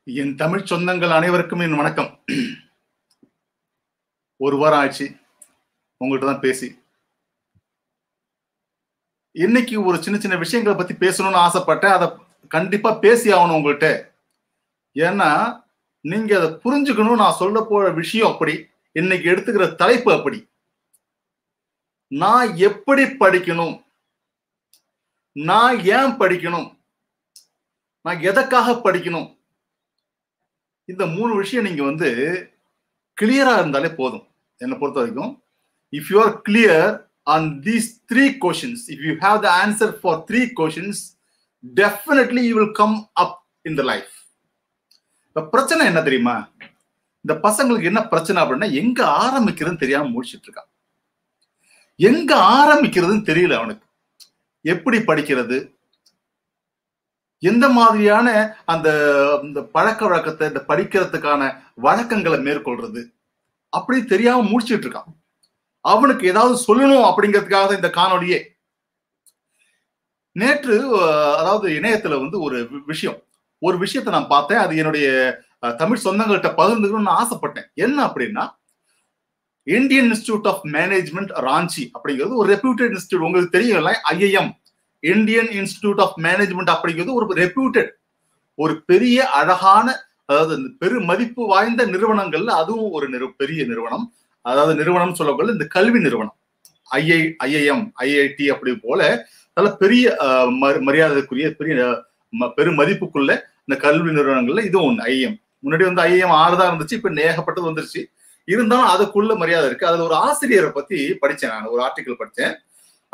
என் தமிழ் சொந்தங்கள் அனைவருக்கும் என் வணக்கம். ஒரு வாரம் ஆச்சு உங்கள்கிட்ட தான் பேசி. இன்னைக்கு ஒரு சின்ன சின்ன விஷயங்களை பத்தி பேசணும்னு ஆசைப்பட்டேன். அதை கண்டிப்பா பேசி ஆகணும் உங்கள்கிட்ட. ஏன்னா நீங்க அதை புரிஞ்சுக்கணும். நான் சொல்ல போற விஷயம் அப்படி, இன்னைக்கு எடுத்துக்கிற தலைப்பு அப்படி. நான் எப்படி படிக்கணும், நான் ஏன் படிக்கணும், நான் எதற்காக படிக்கணும், இந்த 3 விஷயம் நீங்க கிளியரா இருந்தாலே போதும். என்னை பொறுத்த வரைக்கும், if you are clear on these 3 questions, if you have the answer for 3 questions, definitely you will come up in the life. இப்ப பிரச்சனை என்ன தெரியுமா? இந்த பசங்களுக்கு என்ன பிரச்சனை அப்படின்னா, எங்க ஆரம்பிக்கிறதுன்னு தெரியாம முடிச்சிட்டு இருக்கான். எங்க ஆரம்பிக்கிறதுன்னு தெரியல அவனுக்கு. எப்படி படிக்கிறது, எந்த மாதிரியான அந்த பழக்க வழக்கத்தை, இந்த படிக்கிறதுக்கான வழக்கங்களை மேற்கொள்றது, அப்படி தெரியாம முடிச்சிட்டு இருக்கான். அவனுக்கு ஏதாவது சொல்லணும் அப்படிங்கிறதுக்காக தான் இந்த காணொலியே. நேற்று அதாவது இணையத்துல ஒரு விஷயத்தை நான் பார்த்தேன். அது என்னுடைய தமிழ் சொந்தங்கள்கிட்ட பகிர்ந்துக்கணும்னு ஆசைப்பட்டேன். என்ன அப்படின்னா, Indian Institute of Management Ranchi அப்படிங்கிறது ஒரு ரெப்யூட்டட் இன்ஸ்டிடியூட். உங்களுக்கு தெரியும்ல, IIM, Indian Institute of Management அப்படிங்கிறது ஒரு ரெப்யூட்டட், ஒரு பெரிய அழகான, அதாவது பெரு மதிப்பு வாய்ந்த நிறுவனங்கள்ல அதுவும் ஒரு பெரிய நிறுவனம். அதாவது நிறுவனம் சொல்லக்குள்ள இந்த கல்வி நிறுவனம் ஐஐஎம், ஐஐடி அப்படி போல நல்ல பெரிய மரியாதைக்குரிய பெரிய பெரு மதிப்புக்குள்ள இந்த கல்வி நிறுவனங்கள்ல இதுவும் ஒண்ணு. ஐஐஎம் முன்னாடி ஐஐஎம் 6 தான் இருந்துச்சு, இப்ப ஏகப்பட்டது வந்துருச்சு. இருந்தாலும் அதுக்குள்ள மரியாதை இருக்கு. அதுல ஒரு ஆசிரியரை பத்தி படிச்சேன், நான் ஒரு ஆர்டிக்கல் படிச்சேன்.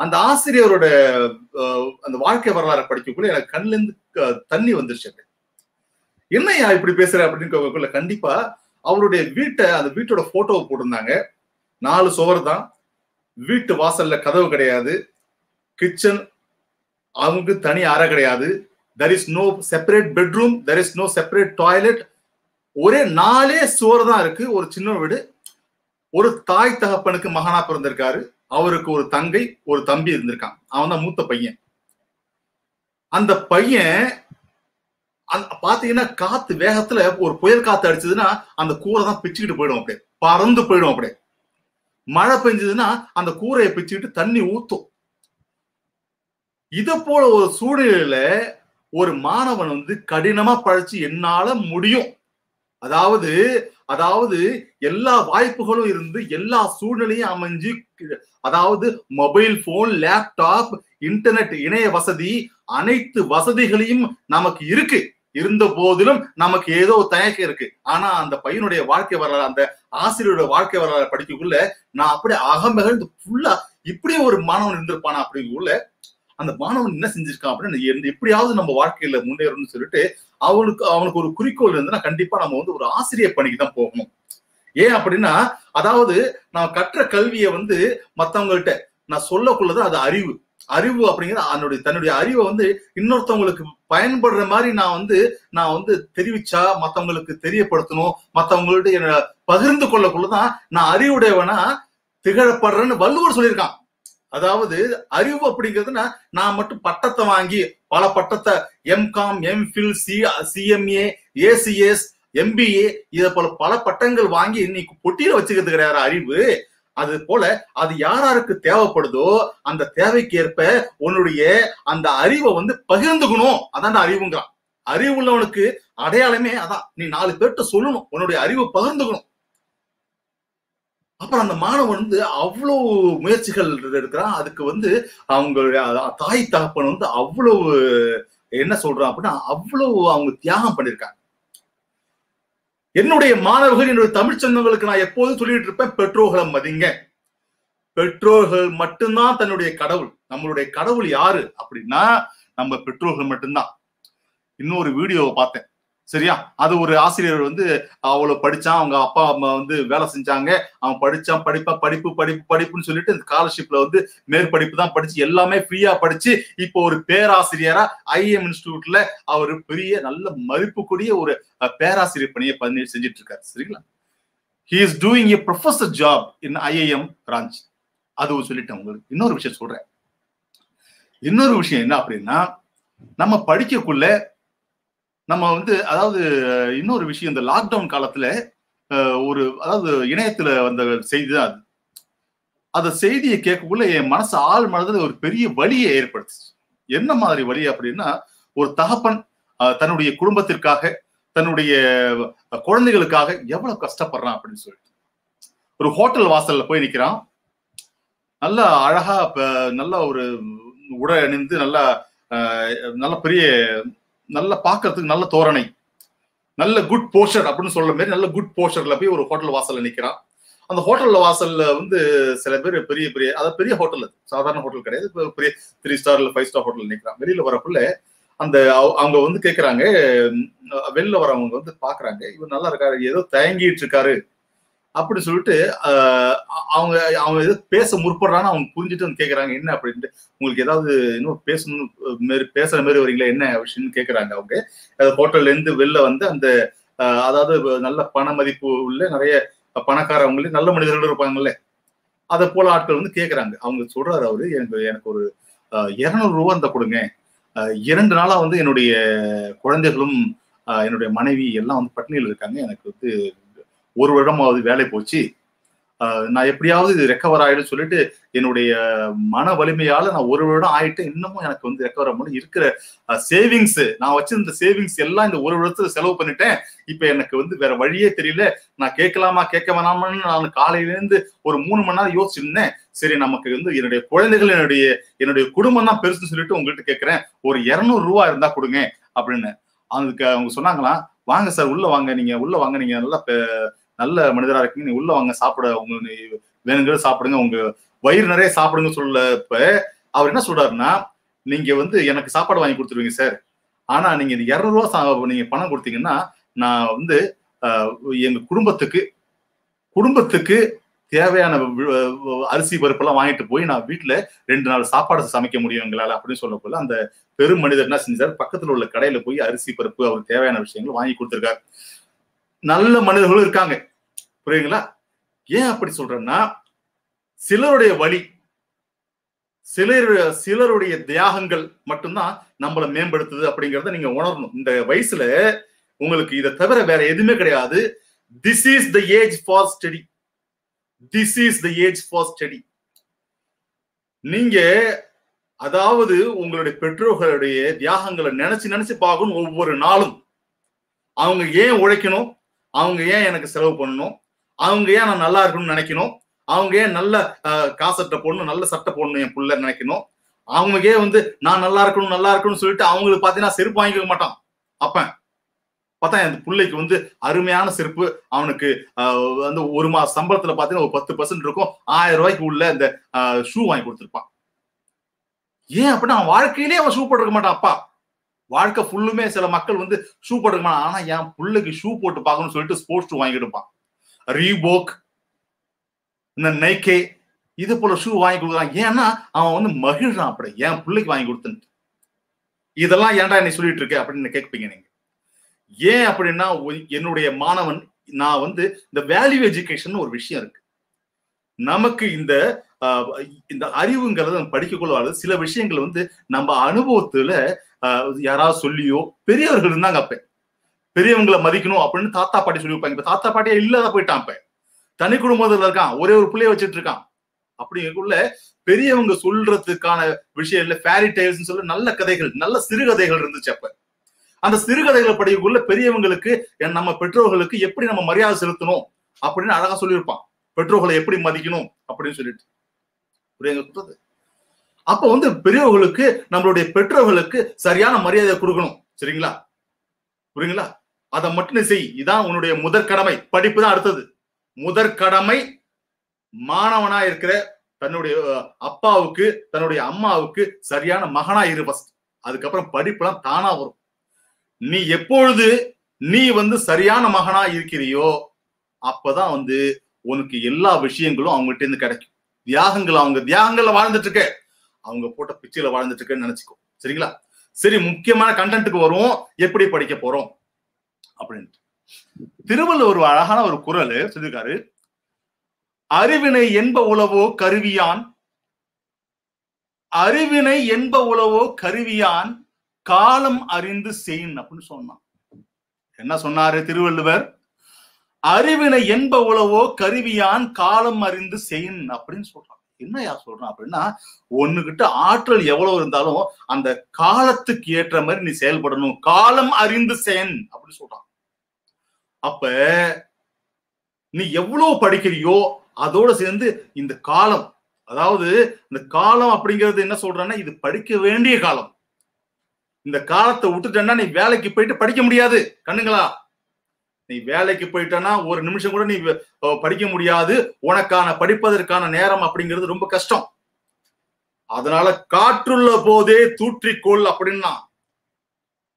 அந்த ஆசிரியரோட அந்த வாழ்க்கை வரலாறு படிக்கக்குள்ள எனக்கு கண்ணுல இருந்து தண்ணி வந்துருச்சு. என்னையா இப்படி பேசுற அப்படின்னு கண்டிப்பா அவருடைய அந்த வீட்டோட போட்டோவை போட்டிருந்தாங்க. 4 சுவர் தான், வீட்டு வாசல்ல கதவு கிடையாது, கிச்சன் அவங்க தனி அறை கிடையாது, there is no separate bedroom, there is no separate toilet, ஒரே 4 சுவர் தான் இருக்கு. ஒரு சின்ன வீடு. ஒரு தாய் தகப்பனுக்கு மகனா பிறந்திருக்காரு. அவருக்கு ஒரு தங்கை ஒரு தம்பி இருந்திருக்கான். அவன் தான் மூத்த பையன். அந்த பையன் பாத்தீங்கன்னா காத்து வேகத்துல ஒரு புயல் காத்து அடிச்சதுன்னா அந்த கூரை தான் பிச்சுக்கிட்டு போயிடும், அப்படியே பறந்து போயிடும். அப்படியே மழை பெஞ்சதுன்னா அந்த கூரையை பிச்சுக்கிட்டு தண்ணி ஊத்தும். இத போல ஒரு சூழ்நிலையில ஒரு மாணவன் கடினமா படிச்சு என்னால முடியும், அதாவது எல்லா வாய்ப்புகளும் இருந்து எல்லா சூழ்நிலையும் அமைஞ்சு, அதாவது மொபைல் போன், லேப்டாப், இன்டர்நெட், இணைய வசதி, அனைத்து வசதிகளையும் நமக்கு இருக்கு. இருந்த போதிலும் நமக்கு ஏதோ தயக்கம் இருக்கு. ஆனா அந்த பையனுடைய வாழ்க்கை வரலாறு, அந்த ஆசிரியரோட வாழ்க்கை வரலாறு படிக்கக்குள்ள நான் அப்படியே அகமகிழ்ந்து ஃபுல்லா இப்படியே ஒரு மாணவன் இருந்திருப்பானா அப்படிங்குள்ள, அந்த மாணவன் என்ன செஞ்சிருக்கான் அப்படின்னு, எப்படியாவது நம்ம வாழ்க்கையில முன்னேறணும்னு சொல்லிட்டு அவனுக்கு ஒரு குறிக்கோள் இருந்ததுன்னா கண்டிப்பா நம்ம ஒரு ஆசிரியர் பணிக்கு தான் போகணும். ஏன் அப்படின்னா, அதாவது நான் கற்ற கல்வியை மத்தவங்கள்ட்ட நான் சொல்லக்குள்ளதான் அது அறிவு அப்படிங்கிறது தன்னுடைய அறிவை இன்னொருத்தவங்களுக்கு பயன்படுற மாதிரி நான் தெரிவிச்சா, மத்தவங்களுக்கு தெரியப்படுத்தணும், மத்தவங்கள்ட்ட பகிர்ந்து கொள்ளக்குள்ளதான் நான் அறிவுடையவனா திகழப்படுறேன்னு வள்ளுவர் சொல்லியிருக்கான். அதாவது அறிவு அப்படிங்கிறதுனா நான் மட்டும் பட்டத்தை வாங்கி பல பட்டத்தை MCom, MPhil, CMA, ACS, MBA இத போல பல பட்டங்கள் வாங்கி இன்னைக்கு பொட்டியில வச்சுக்கிறது கிடையாது அறிவு. அது போல அது யாராருக்கு தேவைப்படுதோ அந்த தேவைக்கு ஏற்ப உன்னுடைய அந்த அறிவை பகிர்ந்துக்கணும். அதான் அறிவுங்கிறான். அறிவு உள்ளவனுக்கு அடையாளமே அதான். நீ 4 பேர்கிட்ட சொல்லணும், உன்னுடைய அறிவை பகிர்ந்துக்கணும். அப்புறம் அந்த மாணவன் அவ்வளவு முயற்சிகள் எடுக்கிறான். அதுக்கு அவங்களுடைய தாய் தகப்பன் அவ்வளவு என்ன சொல்றான் அப்படின்னா, அவ்வளவு அவங்க தியாகம் பண்ணிருக்காங்க. என்னுடைய மாணவர்கள், என்னுடைய தமிழ் சொந்தங்களுக்கு நான் எப்போதும் சொல்லிட்டு இருப்பேன், பெற்றோர்களை மதிங்க. பெற்றோர்கள் மட்டும்தான் தன்னுடைய கடவுள். நம்மளுடைய கடவுள் யாரு அப்படின்னா நம்ம பெற்றோர்கள் மட்டும்தான். இன்னொரு வீடியோவை பார்த்தேன், சரியா? அது ஒரு ஆசிரியர் அவ்வளவு படிச்சான், அவங்க அப்பா அம்மா வேலை செஞ்சாங்க, அவன் படிச்சான், படிப்புன்னு சொல்லிட்டு ஸ்காலர்ஷிப்ல மேற்படிப்பு தான் படிச்சு எல்லாமே ஃப்ரீயா படிச்சு இப்போ ஒரு பேராசிரியரா ஐஎம் இன்ஸ்டிடியூட்ல அவர் பெரிய நல்ல மதிப்புக்குரிய ஒரு பேராசிரியர் பணியை செஞ்சிட்டு இருக்காரு, சரிங்களா? he is doing a professor job in IIM Ranchi. அது சொல்லிட்டேன். உங்களுக்கு இன்னொரு விஷயம் சொல்றேன். இன்னொரு விஷயம் என்ன அப்படின்னா, நம்ம படிக்கக்குள்ள நம்ம வந்து அதாவது இன்னொரு விஷயம், இந்த லாக்டவுன் காலத்துல அதாவது இணையத்துல வந்த செய்தி தான் அது. அந்த செய்தியை கேட்கக்குள்ள என் மனசு ஆள் மனதில் ஒரு பெரிய வலியை ஏற்படுத்துச்சு. என்ன மாதிரி வலி அப்படின்னா, ஒரு தகப்பன் தன்னுடைய குடும்பத்திற்காக, தன்னுடைய குழந்தைகளுக்காக எவ்வளவு கஷ்டப்படுறான் அப்படின்னு சொல்லிட்டு. ஒரு ஹோட்டல் வாசல்ல போய் நிக்கிறான். நல்லா அழகா நல்ல ஒரு உடை அணிந்து நல்ல பெரிய நல்ல பாக்குறதுக்கு நல்ல தோரணை, நல்ல குட் போஸ்டர் அப்படின்னு சொல்ற மாதிரி நல்ல குட் போஸ்டர்ல போய் ஒரு ஹோட்டல் வாசல்ல நிக்கிறான். அந்த ஹோட்டல்ல வாசல்ல வந்து சில பேர் பெரிய பெரிய அதாவது பெரிய ஹோட்டல், அது சாதாரண ஹோட்டல் கிடையாது, பெரிய 3 ஸ்டார் இல்ல 5 ஸ்டார் ஹோட்டல் நிக்கிறான். வெளியில வரக்குள்ள அந்த அவங்க வந்து கேக்குறாங்க, வெளில வரவங்க வந்து பாக்குறாங்க, இவர் நல்லா இருக்காரு, ஏதோ தயங்கிட்டு இருக்காரு அப்படின்னு சொல்லிட்டு அவங்க அவங்க ஏதோ பேச முற்படுறான்னு அவங்க புரிஞ்சுட்டு வந்து கேட்கறாங்க, என்ன அப்படின்ட்டு, உங்களுக்கு ஏதாவது இன்னும் பேசணும் பேசுற மாதிரி வரீங்களா, என்ன விஷயம்னு கேட்கறாங்க. அவங்க ஹோட்டல்ல இருந்து வெளில வந்து அந்த அதாவது நல்ல பண மதிப்பு உள்ள நிறைய பணக்காரவங்களே நல்ல மனிதர்கள் இருப்பாங்கல்ல, அதை போல ஆட்கள் வந்து கேட்கறாங்க. அவங்க சொல்றாரு அவரு, எனக்கு ஒரு 200 ரூபா இருந்தா கொடுங்க, 2 நாளா வந்து என்னுடைய குழந்தைகளும் என்னுடைய மனைவி எல்லாம் வந்து பட்டினியில் இருக்காங்க, எனக்கு வந்து 1 வருடமாவது வேலை போச்சு, நான் எப்படியாவது இது ரெக்கவர் ஆயிடும் சொல்லிட்டு என்னுடைய மன வலிமையால நான் 1 வருடம் ஆயிட்டு இன்னமும் எனக்கு வந்து ரெக்கவர் ஆகணும், இருக்கிற சேவிங்ஸ் நான் வச்சிருந்த சேவிங்ஸ் எல்லாம் இந்த 1 வருடத்துல செலவு பண்ணிட்டேன், இப்ப எனக்கு வந்து வேற வழியே தெரியல, நான் கேட்கலாமா கேட்க வேணாமான்னு நான் காலையில இருந்து ஒரு 3 மணி நேரம் யோசிச்சிருந்தேன். சரி, நமக்கு வந்து என்னுடைய குழந்தைகள் என்னுடைய குடும்பம் தான் பெருசுன்னு சொல்லிட்டு உங்ககிட்ட கேட்கிறேன், ஒரு 200 ரூபா இருந்தா கொடுங்க அப்படின்னு. அதுக்கு அவங்க சொன்னாங்களாம், வாங்க சார் உள்ள வாங்க, நீங்க உள்ள வாங்க, நீங்க நல்ல மனிதரா இருக்கீங்க, நீ உள்ள வாங்க, சாப்பிட உங்க வேணுங்கிறத சாப்பிடுங்க, உங்க வயிறு நிறைய சாப்பிடுங்க சொல்லப்ப அவர் என்ன சொல்றாருன்னா, நீங்க வந்து எனக்கு சாப்பாடு வாங்கி கொடுத்துருவீங்க சார், ஆனா நீங்க இந்த 200 ரூபா நீங்க பணம் கொடுத்தீங்கன்னா நான் வந்து எங்க குடும்பத்துக்கு தேவையான அரிசி பருப்பெல்லாம் வாங்கிட்டு போய் நான் வீட்டுல 2 நாள் சாப்பாடு சமைக்க முடியும் எங்களால அப்படின்னு சொல்ல போல அந்த பெரும் மனிதர் என்ன செஞ்சார், பக்கத்துல உள்ள கடையில போய் அரிசி பருப்பு அவருக்கு தேவையான விஷயங்கள் வாங்கி கொடுத்திருக்காரு. நல்ல மனிதர்களும் இருக்காங்க, புரியுங்களா? ஏன் அப்படி சொல்றேன்னா, சிலருடைய வழி, சிலருடைய தியாகங்கள் மட்டும்தான் நம்மளை மேம்படுத்துது அப்படிங்கறத நீங்க உணரணும். இந்த வயசுல உங்களுக்கு இதை தவிர வேற எதுவுமே கிடையாது. This is the age for study. This is the age for study. நீங்க அதாவது உங்களுடைய பெற்றோர்களுடைய தியாகங்களை நினைச்சு பார்க்கணும். ஒவ்வொரு நாளும் அவங்க ஏன் உழைக்கணும், அவங்க ஏன் எனக்கு செலவு பண்ணணும், அவங்க ஏன் நான் நல்லா இருக்கணும்னு நினைக்கணும், அவங்க ஏன் நல்ல காசட்டை போடணும், நல்ல சட்டை போடணும் என் புள்ள நினைக்கணும், அவங்க ஏன் வந்து நான் நல்லா இருக்கணும்னு சொல்லிட்டு அவங்களுக்கு பாத்தீங்கன்னா செருப்பு வாங்கிக்க மாட்டான். அப்ப பார்த்தா என் பிள்ளைக்கு வந்து அருமையான செருப்பு, அவனுக்கு வந்து 1 மாச சம்பளத்துல பாத்தீங்கன்னா ஒரு 10% இருக்கும், 1000 ரூபாய்க்கு உள்ள இந்த ஷூ வாங்கி கொடுத்துருப்பான். ஏன் அப்படின்னா அவன் வாழ்க்கையிலே அவன் ஷூ போட்டிருக்க மாட்டான். அப்பா வாழ்க்கை ஃபுல்லுமே சில மக்கள் வந்து ஷூ போட்டுக்க மாட்டான், ஆனா என் பிள்ளைக்கு ஷூ போட்டு பார்க்கணும்னு சொல்லிட்டு ஸ்போர்ட்ஸ் ஷூ வாங்கி கொடுப்பான். ரீபோக், இந்த நைக்கே, இது போல ஷூ வாங்கி கொடுக்குறான். ஏன்னா அவன் வந்து மகிழ்றான், அப்படி என் பிள்ளைக்கு வாங்கி கொடுத்துட்டு. இதெல்லாம் ஏன்டா என்னை சொல்லிட்டு இருக்க அப்படின்னு கேட்பீங்க நீங்க. ஏன் அப்படின்னா என்னுடைய மாணவன், நான் வந்து இந்த வேல்யூ எஜுகேஷன் ஒரு விஷயம் இருக்கு. நமக்கு இந்த அறிவுங்கிறத படிக்கக்குள்ள சில விஷயங்கள் வந்து நம்ம அனுபவத்துல யாராவது சொல்லியோ, பெரியவர்கள் இருந்தாங்க அப்ப, பெரியவங்களை மதிக்கணும் அப்படின்னு தாத்தா பாட்டி சொல்லி வைப்பாங்க. இப்ப தாத்தா பாட்டியா இல்லாத போயிட்டான், இப்ப தனி குடும்பத்துல இருக்கான், ஒரே ஒரு பிள்ளைய வச்சுட்டு இருக்கான். அப்படிங்கக்குள்ள பெரியவங்க சொல்றதுக்கான விஷயம் இல்ல, ஃபேரி டெய்ல்ஸ் சொல்ல நல்ல கதைகள், நல்ல சிறுகதைகள் இருந்துச்சு. அப்ப அந்த சிறுகதைகளை படிக்கக்குள்ள பெரியவங்களுக்கு, நம்ம பெற்றோர்களுக்கு எப்படி நம்ம மரியாதை செலுத்தணும் அப்படின்னு அழகா சொல்லியிருப்பான், பெற்றோர்களை எப்படி மதிக்கணும் அப்படின்னு சொல்லிட்டு. அப்ப வந்து பெரியவர்களுக்கு, நம்மளுடைய பெற்றோர்களுக்கு சரியான மரியாதை கொடுக்கணும், சரிங்களா? புரியுங்களா? அதை மட்டும் செய், இதான் உன்னுடைய முதற் கடமை. படிப்பு தான் அடுத்தது. முதற் கடமை மாணவனா இருக்கிற தன்னுடைய அப்பாவுக்கு, தன்னுடைய அம்மாவுக்கு சரியான மகனா இரு ஃபர்ஸ்ட். அதுக்கப்புறம் படிப்புலாம் தானா வரும். நீ எப்பொழுது நீ வந்து சரியான மகனா இருக்கிறியோ அப்பதான் வந்து உனக்கு எல்லா விஷயங்களும் அவங்ககிட்ட இருந்து கிடைக்கும். அவங்க தியாகங்கள்ல வாழ்ந்துட்டு இருக்க, அவங்க போட்ட பிச்சையில வாழ்ந்துட்டு இருக்கேன்னு நினைச்சுக்கோ, சரிங்களா? சரி, முக்கியமான கண்டென்ட்டுக்கு வருவோம். எப்படி படிக்க போறோம் அப்படின்ட்டு திருவள்ளுவர் ஒரு அழகான ஒரு குறள் சொல்லியிருக்காரு. அறிவினை என்ப உளவோ கருவியான், அறிவினை என்ப உளவோ கருவியான், காலம் அறிந்து செயின் அப்படின்னு சொன்னான். என்ன சொன்னாரு திருவள்ளுவர்? அறிவினை என்ப உளவோ கருவியான் காலம் அறிந்து செயின் அப்படின்னு சொல்றான். என்ன யார் சொல்றான் அப்படின்னா, ஒண்ணுகிட்ட ஆற்றல் எவ்வளவு இருந்தாலும் அந்த காலத்துக்கு ஏற்ற மாதிரி நீ செயல்படணும், காலம் அறிந்து செயின் அப்படின்னு சொல்றான். அப்ப நீ எவ்வளவு படிக்கிறியோ அதோட சேர்ந்து இந்த காலம், அதாவது இந்த காலம் அப்படிங்கிறது என்ன சொல்றான்னா, இது படிக்க வேண்டிய காலம். இந்த காலத்தை விட்டுட்டேன்னா நீ வேலைக்கு போயிட்டு படிக்க முடியாது. கண்ணுங்களா, நீ வேலைக்கு போயிட்டனா ஒரு நிமிஷம் கூட நீ படிக்க முடியாது. உனக்கான படிப்பதற்கான நேரம் அப்படிங்கிறது ரொம்ப கஷ்டம். அதனால காற்றுள்ள போதே தூற்றிக்கொள் அப்படின்னா,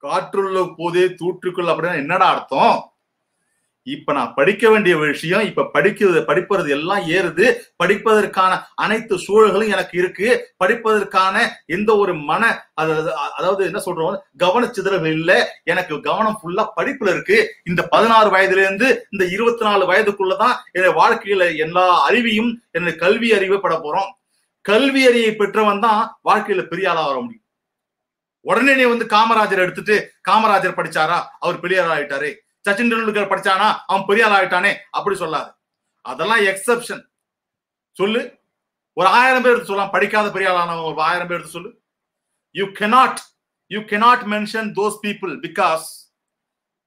காற்றுள்ள போதே தூற்றிக்கொள் அப்படின்னா என்னடா அர்த்தம்? இப்ப நான் படிக்க வேண்டிய விஷயம், இப்ப படிப்பது எல்லாம் ஏறுது. படிப்பதற்கான அனைத்து சூழல்களும் எனக்கு இருக்கு. படிப்பதற்கான எந்த ஒரு அதாவது என்ன சொல்றோம், கவனச்சிதறல் இல்ல. எனக்கு கவனம் ஃபுல்லா படிப்புல இருக்கு. இந்த 16 வயதுல இருந்து இந்த 24 வயதுக்குள்ளதான் என் வாழ்க்கையில எல்லா அறிவியும், என்னுடைய கல்வி அறிவை பட போறோம். கல்வி அறிவை பெற்றவன் தான் வாழ்க்கையில பெரிய ஆளா வர முடியும். உடனே நீ காமராஜர் எடுத்துட்டு, காமராஜர் படிச்சாரா அவர் பெரிய ஆள் ஆயிட்டாரு, சச்சின் டெண்டுல்கர் படிச்சானா அவன் பெரிய ஆள் ஆயிட்டானே அப்படி சொல்லாது. அதெல்லாம் எக்ஸெப்ஷன். சொல்லு, ஒரு 1000 பேர் எடுத்து சொல்லலாம் படிக்காத பெரிய ஆளான ஒரு 1000 பேர் எடுத்து சொல்லு. You cannot mention those people because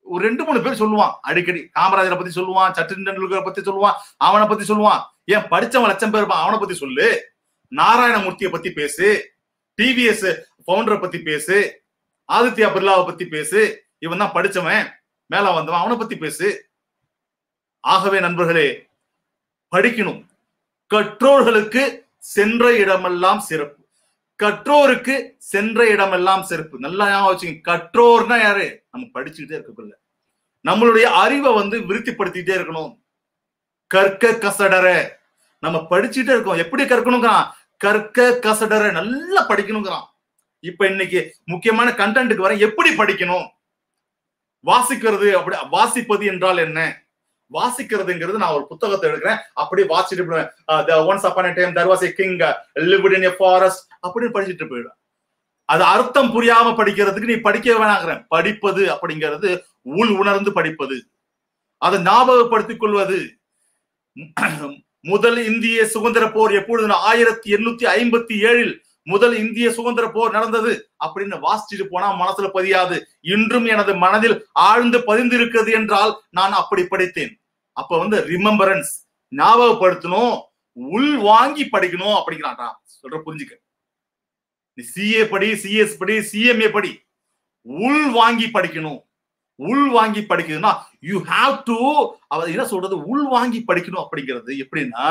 ஒரு 2-3 பேர் சொல்லுவான் அடிக்கடி. காமராஜரை பத்தி சொல்லுவான், சச்சின் டெண்டுல்கரை பத்தி சொல்லுவான், அவனை பத்தி சொல்லுவான். ஏன் படிச்சவன் 1,00,000 பேர் இருப்பான், அவனை பத்தி சொல்லு. நாராயணமூர்த்தியை பத்தி பேசு, டிவிஎஸ் பவுண்டரை பத்தி பேசு, ஆதித்யா பிர்லாவை பத்தி பேசு. இவன் தான் படிச்சவன், மேல வந்தவன், அவனை பத்தி பேசு. ஆகவே நண்பர்களே, படிக்கணும். கற்றோர்களுக்கு சென்ற இடமெல்லாம் சிறப்பு. கற்றோருக்கு சென்ற இடமெல்லாம் சிறப்பு. நல்லா ஞாபகம் வச்சுங்க. கற்றோர்னா யாரு? நம்ம படிச்சுக்கிட்டே இருக்கக்குள்ள நம்மளுடைய அறிவை விருத்திப்படுத்திட்டே இருக்கணும். கற்க கசடர, நம்ம படிச்சுட்டே இருக்கோம். எப்படி கற்கணுங்கிறான்? கற்க கசடர, நல்லா படிக்கணுங்கிறான். இப்ப இன்னைக்கு முக்கியமான கண்டென்ட்டுக்கு வர, எப்படி படிக்கணும்? வாசிக்கிறது, அப்படி வாசிப்பது என்றால் என்ன? வாசிக்கிறதுங்கிறது, நான் ஒரு புத்தகத்தை எடுக்கிறேன், அப்படியே வாசிட்டு போயிடுவேன். Once upon a time there was a king lived in a forest அப்படின்னு படிச்சுட்டு போயிடுவேன். அது அர்த்தம் புரியாம படிக்கிறதுக்கு நீ படிக்க வேணாங்கிற. படிப்பது அப்படிங்கிறது உள் உணர்ந்து படிப்பது, அதை ஞாபகப்படுத்திக் கொள்வது. முதல் இந்திய சுதந்திர போர் எப்பொழுது? 1857 முதல் இந்திய சுதந்திர போர் நடந்தது அப்படின்னு வாசிச்சுட்டு போனா மனசுல பதியாது. இன்றும் எனது மனதில் ஆழ்ந்து பதிந்திருக்கிறது என்றால் நான் அப்படி படித்தேன். அப்ப ரிமெம்பரன்ஸ், ஞாபகப்படுத்தணும், உள் வாங்கி படிக்கணும் அப்படிங்கிறான்டா. சொல்ற புரிஞ்சுக்க. நீ சிஏ படி, சிஎஸ் படி, சிஎம்ஏ படி, உள் வாங்கி படிக்கணும். உள் வாங்கி படிக்கணும்னா யூ ஹாவ் டு, என்ன சொல்றது, உள் வாங்கி படிக்கணும். அப்படிங்கிறது எப்படின்னா,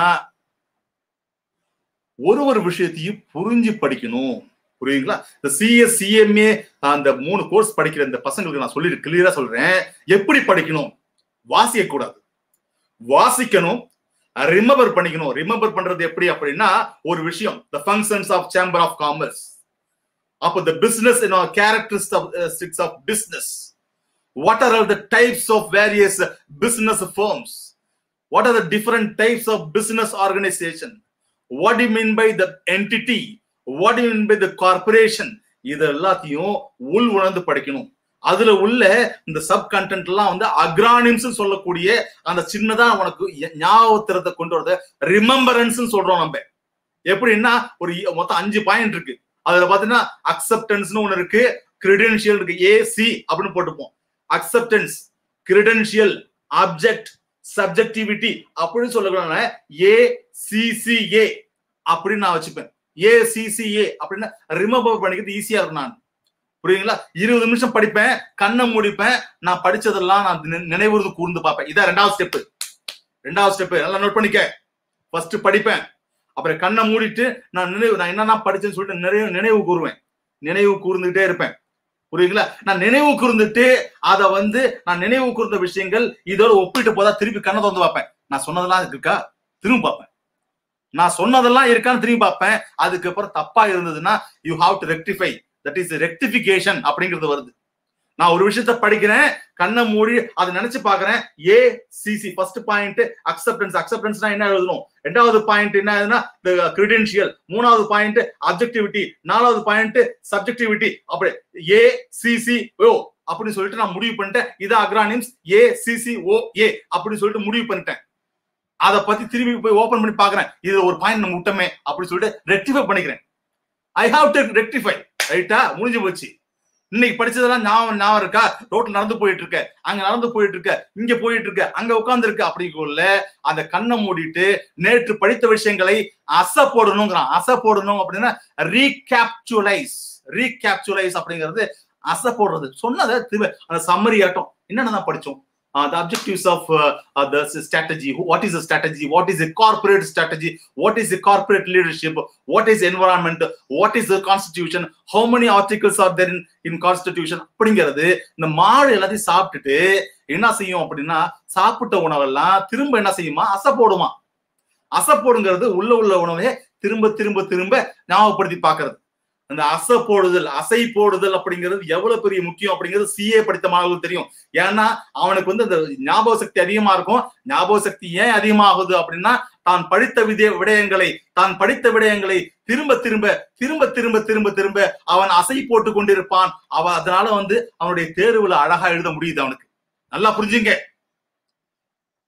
ஒரு விஷயத்தையும் புரிஞ்சு படிக்கணும். புரியுங்களா? இந்த சிஎஸ் சிஎம்ஏ அந்த 3 கோர்ஸ் படிக்கிற இந்த பசங்களுக்கு நான் சொல்லி கிளியரா சொல்றேன், எப்படி படிக்கணும். வாசிக்க கூடாது, வாசிக்கணும், ரிமெம்பர் பண்ணிக்கணும். ரிமெம்பர் பண்றது எப்படி அப்படின்னா, ஒரு விஷயம், the functions of chamber of commerce, அப்போ the business, characteristics of business, what are the types of various business firms, what are the different types of business organization, what do you mean by the entity, what do you mean by the corporation, இது எல்லாத்தையும் உள் உணர்ந்து படிக்கணும். அதுல உள்ள இந்த sub content எல்லாம் அக்ரானிம்ஸ் சொல்லக்கூடிய அந்த சின்னதா உனக்கு ஞாபகத்திரத்தை கொண்டு வரது ரிமெம்பரன்ஸ் சொல்றோம். நம்ம எப்படின்னா, ஒரு மொத்தம் 5 பாயிண்ட் இருக்கு. அதுல பாத்தீங்கன்னா அக்செப்டன்ஸ்னு ஒண்ணு இருக்கு, கிரெடென்ஷியல் இருக்கு, ஏசி அப்படின்னு போட்டுப்போம். அக்செப்டன்ஸ், கிரெடென்ஷியல், ஆப்ஜெக்ட், சப்ஜெக்டிவிட்டி அப்படின்னு சொல்லக்கூடாது. ஏசிசிஏ அப்படின்னு நான் வச்சுப்பேன். ஏசிசிஏ அப்படின்னா ரிமெம்பர் பண்ணிக்கிறது ஈஸியா இருக்கும். நான் புரியுங்களா? 20 நிமிஷம் படிப்பேன், கண்ணை மூடிப்பேன், நான் படிச்சதெல்லாம் நான் நினைவுறுது கூர்ந்து பார்ப்பேன். இதான் 2வது ஸ்டெப். 2வது ஸ்டெப் நல்லா நோட் பண்ணிக்க. ஃபர்ஸ்ட் படிப்பேன், அப்புறம் கண்ணை மூடிட்டு நான் என்னன்னா படிச்சேன்னு சொல்லிட்டு நினைவு கூறுவேன். நினைவு கூர்ந்துகிட்டே இருப்பேன். புரியுங்களா? நான் நினைவு கூர்ந்துட்டு அதை நான் நினைவு கூர்ந்த விஷயங்கள் இதோட ஒப்பிட்டு போதா திருப்பி கண்ணை திறந்து பார்ப்பேன். நான் சொன்னதெல்லாம் இருக்கா திரும்பி பார்ப்பேன். நான் சொன்னதெல்லாம் இருக்கான்னு திரும்பி பார்ப்பேன். அதுக்கப்புறம் தப்பா இருந்ததுன்னா you have to rectify, that is rectification அப்படிங்கிறது வருது. நான் ஒரு விஷயத்த படிக்கிறேன், கண்ணை மூடி அதை நினைச்சு பாக்குறேன். ACC first point acceptance. அக்செப்டன்ஸ்னா என்ன எழுதணும்? 2வது பாயிண்ட் என்ன எழுதுனா கிரெடென்ஷியல். 3வது பாயிண்ட் அப்ஜெக்டிவிட்டி. 4வது பாயிண்ட் சப்ஜெக்டிவிட்டி. அப்படி ஏசிசி ஓ அப்படின்னு சொல்லிட்டு நான் முடிவு பண்ணிட்டேன். இது அக்ரானிம்ஸ் ACCOA அப்படின்னு சொல்லிட்டு முடிவு பண்ணிட்டேன். அதை பத்தி திரும்பி போய் ஓபன் பண்ணி பாக்குறேன், இது ஒரு பாயிண்ட் நம்ம விட்டமே அப்படின்னு சொல்லிட்டு ரெக்டிஃபை பண்ணிக்கிறேன். I have to rectify. ரைட்டா, முடிஞ்சு போச்சு. இன்னைக்கு படிச்சதெல்லாம் ஞாபகம் இருக்கா? ரோட்ல நடந்து போயிட்டு இருக்க, அங்க நடந்து போயிட்டு இருக்க, இங்க போயிட்டு இருக்க, அங்க உட்கார்ந்து இருக்க, அப்படிங்குள்ள அந்த கண்ணை மூடிட்டு நேற்று படித்த விஷயங்களை அசை போடணுங்கிறான். அசை போடணும் அப்படின்னா ரீகேப்சுலைஸ். ரீகேப்சுலைஸ் அப்படிங்கிறது அசை போடுறது. சொன்னதை திரும்ப அந்த சம்மரி ஆட்டம் என்னென்னதான் படிச்சோம். The objectives of the strategy. What is a strategy? What is a corporate strategy? What is a corporate leadership? What is environment? What is the constitution? How many articles are there in constitution? அப்படிங்கிறது இந்த மாடு எல்லாத்தையும் சாப்பிட்டுட்டு என்ன செய்யும் அப்படின்னா, சாப்பிட்ட உணவெல்லாம் திரும்ப என்ன செய்யுமா, அசை போடுமா. அசை போடுங்கிறது உள்ள உணவை திரும்ப திரும்ப திரும்ப ஞாபகப்படுத்தி பாக்குறது. அந்த அசை போடுதல், அசை போடுதல் அப்படிங்கிறது எவ்வளவு பெரிய முக்கியம் அப்படிங்கிறது CA படித்த மாணவர்களுக்கு தெரியும். ஏன்னா அவனுக்கு வந்து இந்த ஞாபக சக்தி அதிகமா இருக்கும். ஞாபக சக்தி ஏன் அதிகமாகுது அப்படின்னா, தான் படித்த விடயங்களை திரும்ப திரும்ப திரும்ப திரும்ப திரும்ப திரும்ப அவன் அசை போட்டு கொண்டிருப்பான். அதனால வந்து அவனுடைய தேர்வுல அழகா எழுத முடியுது அவனுக்கு. நல்லா புரிஞ்சுங்க.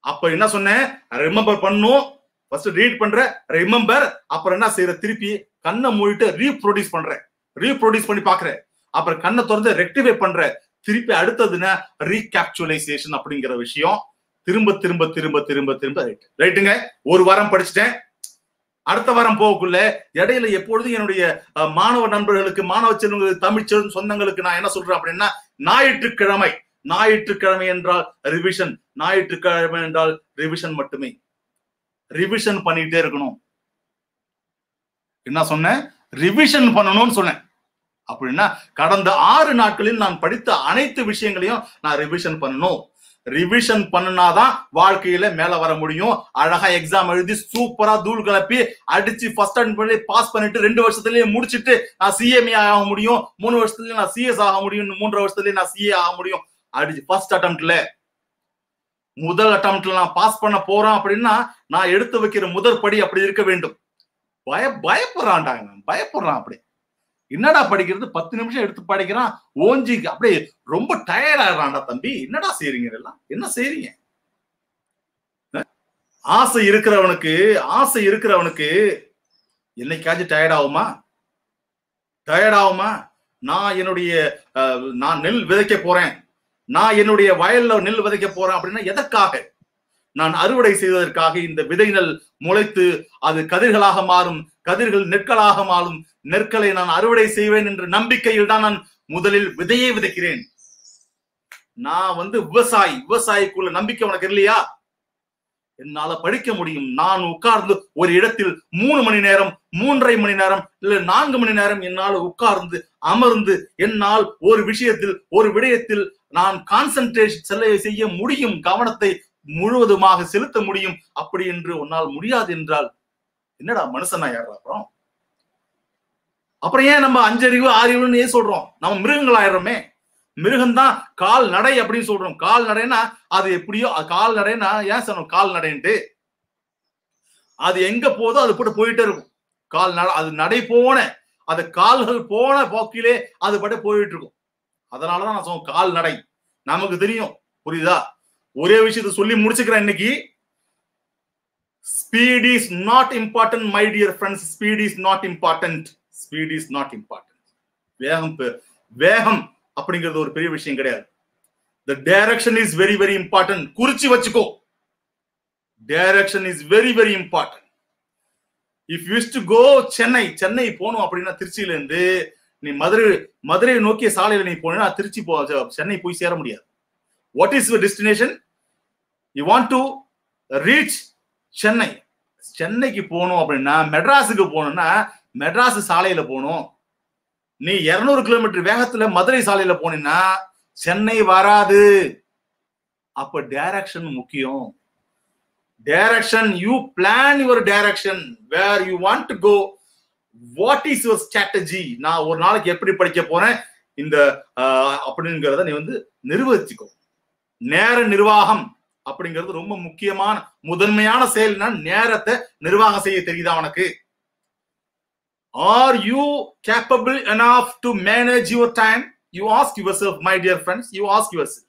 அப்ப என்ன சொன்னேன், ரிமெம்பர் பண்ணும். ஃபர்ஸ்ட் ரீட் பண்ற, ரிமெம்பர். அப்புறம் என்ன செய்யற, திருப்பி கண்ணை மூடிட்டு ரீப்ரொடியூஸ் பண்ணி பாக்குற. அப்புறம் கண்ணை திறந்து ரெக்டிஃபை பண்ற. திருப்பி அடுத்ததுன்னா ரீகேப்சுலைசேஷன் அப்படிங்கிற விஷயம். திரும்ப திரும்ப திரும்ப திரும்ப திரும்ப ரைட்டுங்க. ஒரு வாரம் படிச்சுட்டேன். அடுத்த வாரம் போகக்குள்ள இடையில எப்பொழுதும் என்னுடைய மாணவ நண்பர்களுக்கு, மாணவ செல்வங்களுக்கு, தமிழ் சொந்தங்களுக்கு நான் என்ன சொல்றேன் அப்படின்னா, ஞாயிற்றுக்கிழமை என்றால் ரிவிஷன். ஞாயிற்றுக்கிழமை என்றால் ரிவிஷன் மட்டுமே. ரிவிஷன் பண்ணிட்டே இருக்கணும். என்ன சொன்னேன், ரிவிஷன் பண்ணணும்னு சொன்னேன். அப்படின்னா கடந்த 6 நாட்களில் நான் படித்த அனைத்து விஷயங்களையும் நான் ரிவிஷன் பண்ணணும். ரிவிஷன் பண்ணனாதான் வாழ்க்கையில மேல வர முடியும். அழகா எக்ஸாம் எழுதி சூப்பரா தூள் கலப்பி அடிச்சு ஃபர்ஸ்ட் அட்டெம்ப்ட் பண்ணி பாஸ் பண்ணிட்டு 2 வருஷத்துலயே முடிச்சிட்டு நான் CMA ஆக முடியும். 3 வருஷத்துலயே நான் CS ஆக முடியும். 3 வருஷத்துலயே நான் CA ஆக முடியும். அடிச்சு ஃபர்ஸ்ட் அட்டெம்ப்ட்ல, முதல் அட்டெம்ப்ட்ல நான் பாஸ் பண்ண போறேன் அப்படின்னா நான் எடுத்து வைக்கிற முதல் படி அப்படி இருக்க வேண்டும். பயப்படுறான்டாங்க, பயப்படுறான். அப்படி என்னடா படிக்கிறது, 10 நிமிஷம் எடுத்து படிக்கிறான், ஓஞ்சி அப்படியே ரொம்ப டயர்ட் ஆயிடுறான்டா தம்பி. என்னடா செய்றீங்க, எல்லாம் என்ன செய்றீங்க? ஆசை இருக்கிறவனுக்கு என்னைக்காச்சும் டயர்ட் ஆகுமா? நான் நெல் விதைக்க போறேன், நான் என்னுடைய வயல்ல நெல் விதைக்க போறேன் அப்படின்னா எதற்காக? நான் அறுவடை செய்வதற்காக. இந்த விதை நெல் முளைத்து அது கதிர்களாக மாறும், கதிர்கள் நெற்களாக மாறும், நெற்களை நான் அறுவடை செய்வேன் என்ற நம்பிக்கையில் தான் நான் முதலில் விதையை விதைக்கிறேன். நான் வந்து விவசாயிக்குள்ள நம்பிக்கை உனக்கு இல்லையா? என்னால படிக்க முடியும். நான் உட்கார்ந்து ஒரு இடத்தில் 3 மணி நேரம், 3.5 மணி நேரம், இல்ல 4 மணி நேரம் என்னால் உட்கார்ந்து அமர்ந்து என்னால் ஒரு விடயத்தில் நான் கான்சென்ட்ரேஷன் செய்ய முடியும், கவனத்தை முழுவதுமாக செலுத்த முடியும். அப்படி என்று உன்னால் முடியாது என்றால் என்னடா மனுஷனா யாரா? அப்புறம் ஏன் நம்ம 5 அறிவு 6 அறிவுன்னு ஏன் சொல்றோம்? நம்ம மிருகங்கள் ஆயிடுறோமே. மிருகம்தான் கால் நடை அப்படின்னு சொல்றோம். கால் நடைனா அது எப்படியோ, கால் நடைனா ஏன் சொன்னோம் கால் நடைன்ட்டு? அது எங்க போதோ அது போயிட்டே இருக்கும். கால் நட, அது நடை போன, அது கால்கள் போன போக்கிலே அது போயிட்டு இருக்கும். அதனாலதான் நான் சொன்னேன் கால் நடை. நமக்கு தெரியும், புரியுதா? ஒரே விஷயத்தை சொல்லி முடிச்சுக்கிறேன் இன்னைக்கு. Speed is not important, my dear friends. Speed is not important. Speed is not important. வேகம் அப்படிங்கிறது ஒரு பெரிய விஷயம் கிடையாது. The direction is very very important. குறிச்சு வச்சுக்கோ. Direction is very very important. If you wish to go Chennai போகணும் அப்படின்னா திருச்சியில இருந்து நீ மதுரை நோக்கிய சாலையில நீ போனா திருச்சி சென்னை போய் சேர முடியாது. What is your destination? You want to reach சென்னைக்கு போகணும் அப்படின்னா, மெட்ராஸுக்கு போகணும்னா மெட்ராஸ் சாலையில போகணும். நீ 200 கிலோமீட்டர் வேகத்துல மதுரை சாலையில போனீங்கன்னா சென்னை வராது. அப்ப டைரக்ஷன் முக்கியம். Direction, you plan your direction where you want to go. What is your strategy? நான் ஒரு நாளைக்கு எப்படி படிக்க போறேன் இந்த அப்படிங்கறத நீ வந்து நிர்வகிச்சுக்கோ. நேர நிர்வாகம் அப்படிங்கிறது ரொம்ப முக்கியமான முதன்மையான செயல்னா நேரத்தை நிர்வாகம் செய்ய தெரியுதா உனக்கு? Are you capable enough to manage your time? You ask yourself, my dear friends, you ask yourself,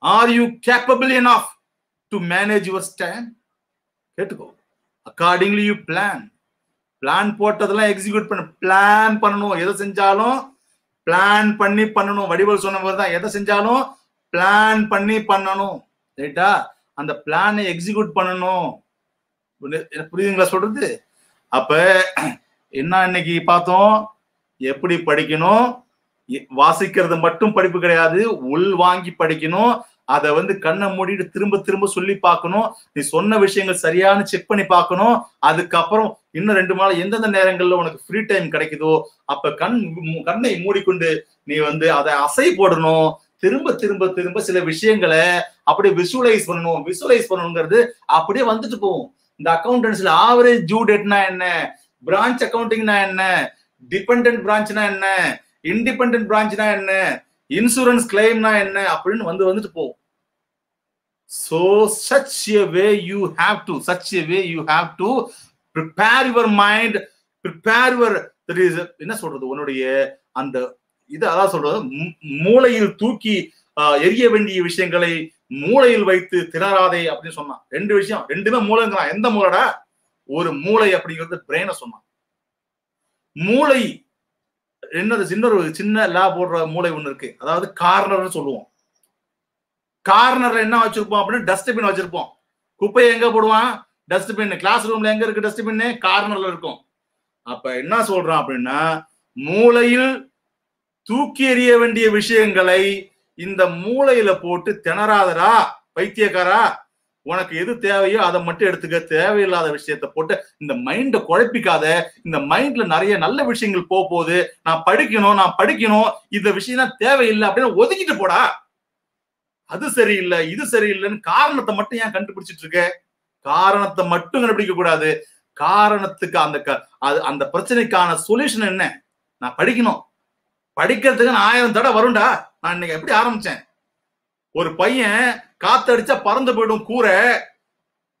are you capable enough to manage your time? கேட்டுக்கோ. Accordingly you plan. பிளான் போட்டதெல்லாம் எக்ஸிக்யூட் பண்ண, பிளான் பண்ணணும். எதை செஞ்சாலும் plan பண்ணி பண்ணணும். வடிவல் சொன்ன மாதிரி தான், எதை செஞ்சாலும் பிளான் பண்ணி பண்ணணும். ரைட்டா? அந்த பிளானை எக்ஸிக்யூட் பண்ணணும். புரியுதுங்களா சொல்றது? அப்ப என்ன இன்னைக்கு பார்த்தோம்? எப்படி படிக்கணும்? வாசிக்கிறது மட்டும் படிப்பு கிடையாது, உள் வாங்கி படிக்கணும். அதை வந்து கண்ணை மூடிட்டு திரும்ப திரும்ப சொல்லி பார்க்கணும். நீ சொன்ன விஷயங்கள் சரியான செக் பண்ணி பார்க்கணும். அதுக்கப்புறம் இன்னும் 2 நாள் எந்தெந்த நேரங்கள்ல உனக்கு ஃப்ரீ டைம் கிடைக்குதோ அப்ப கண்ணை மூடிக்கொண்டு நீ வந்து அதை அசை போடணும். திரும்ப திரும்ப திரும்ப சில விஷயங்களை அப்படியே விசுவலைஸ் பண்ணணும். விசுவலைஸ் பண்ணணுங்கிறது அப்படியே வந்துட்டு போகும். இந்த அக்கௌண்டன்ஸ்ல ஆவரேஜ் டியூ டேட்னா என்ன, பிரான்ச் அக்கௌண்டிங்னா என்ன, டிபெண்டன்ட் பிரான்ச்னா என்ன, இண்டிபெண்டன்ட் பிரான்ச்னா என்ன, இன்சூரன்ஸ் கிளைம்னா என்ன அப்படின்னு வந்துட்டு போகும். So such a way you have to prepare your mind, prepare your, that is என்ன சொல்றது, உன்னுடைய அந்த இது அதான் சொல்றது, மூளையில் தூக்கி எரிய வேண்டிய விஷயங்களை மூளையில் வைத்து திணறாதே அப்படின்னு சொன்னான். 2 விஷயம், 2மே மூளைங்கிறான். எந்த மூளைடா? ஒரு மூளை அப்படிங்கிறது பிரெயினை சொன்னான். மூளை என்னது, இன்னொரு சின்ன லா போடுற மூளை ஒண்ணு இருக்கு, அதாவது கார்னர் சொல்லுவோம். கார்னர்ல என்ன வச்சிருப்போம் அப்படின்னு, டஸ்ட்பின் வச்சிருப்போம். குப்பையை எங்க போடுவான்? டஸ்ட்பின். கிளாஸ் ரூம்ல எங்க இருக்கு டஸ்ட்பின்? கார்னர்ல இருக்கும். அப்ப என்ன சொல்றான் அப்படின்னா, மூளையில் தூக்கி எறிய வேண்டிய விஷயங்களை இந்த மூளையில போட்டு திணறாதரா பைத்தியக்காரா. உனக்கு எது தேவையோ அதை மட்டும் எடுத்துக்க. தேவையில்லாத விஷயத்த போட்டு இந்த மைண்ட குழப்பிக்காத. இந்த மைண்ட்ல நிறைய நல்ல விஷயங்கள் போகுது. நான் படிக்கணும், இந்த விஷயம் தான் தேவையில்லை அப்படின்னு ஒதுக்கிட்டு போடா. அது சரியில்லை, இது சரியில்லைன்னு காரணத்தை மட்டும் ஏன் கண்டுபிடிச்சிட்டு இருக்க? காரணத்தை மட்டும் கண்டுபிடிக்க கூடாது. காரணத்துக்கு அந்த பிரச்சனைக்கான சொல்யூஷன் என்ன? நான் படிக்கணும். படிக்கிறதுக்கு நான் 1000 தடவை வரும்டா. நான் இன்னைக்கு எப்படி ஆரம்பிச்சேன்? ஒரு பையன் காத்தடிச்சா பறந்து போயிடும் கூரை.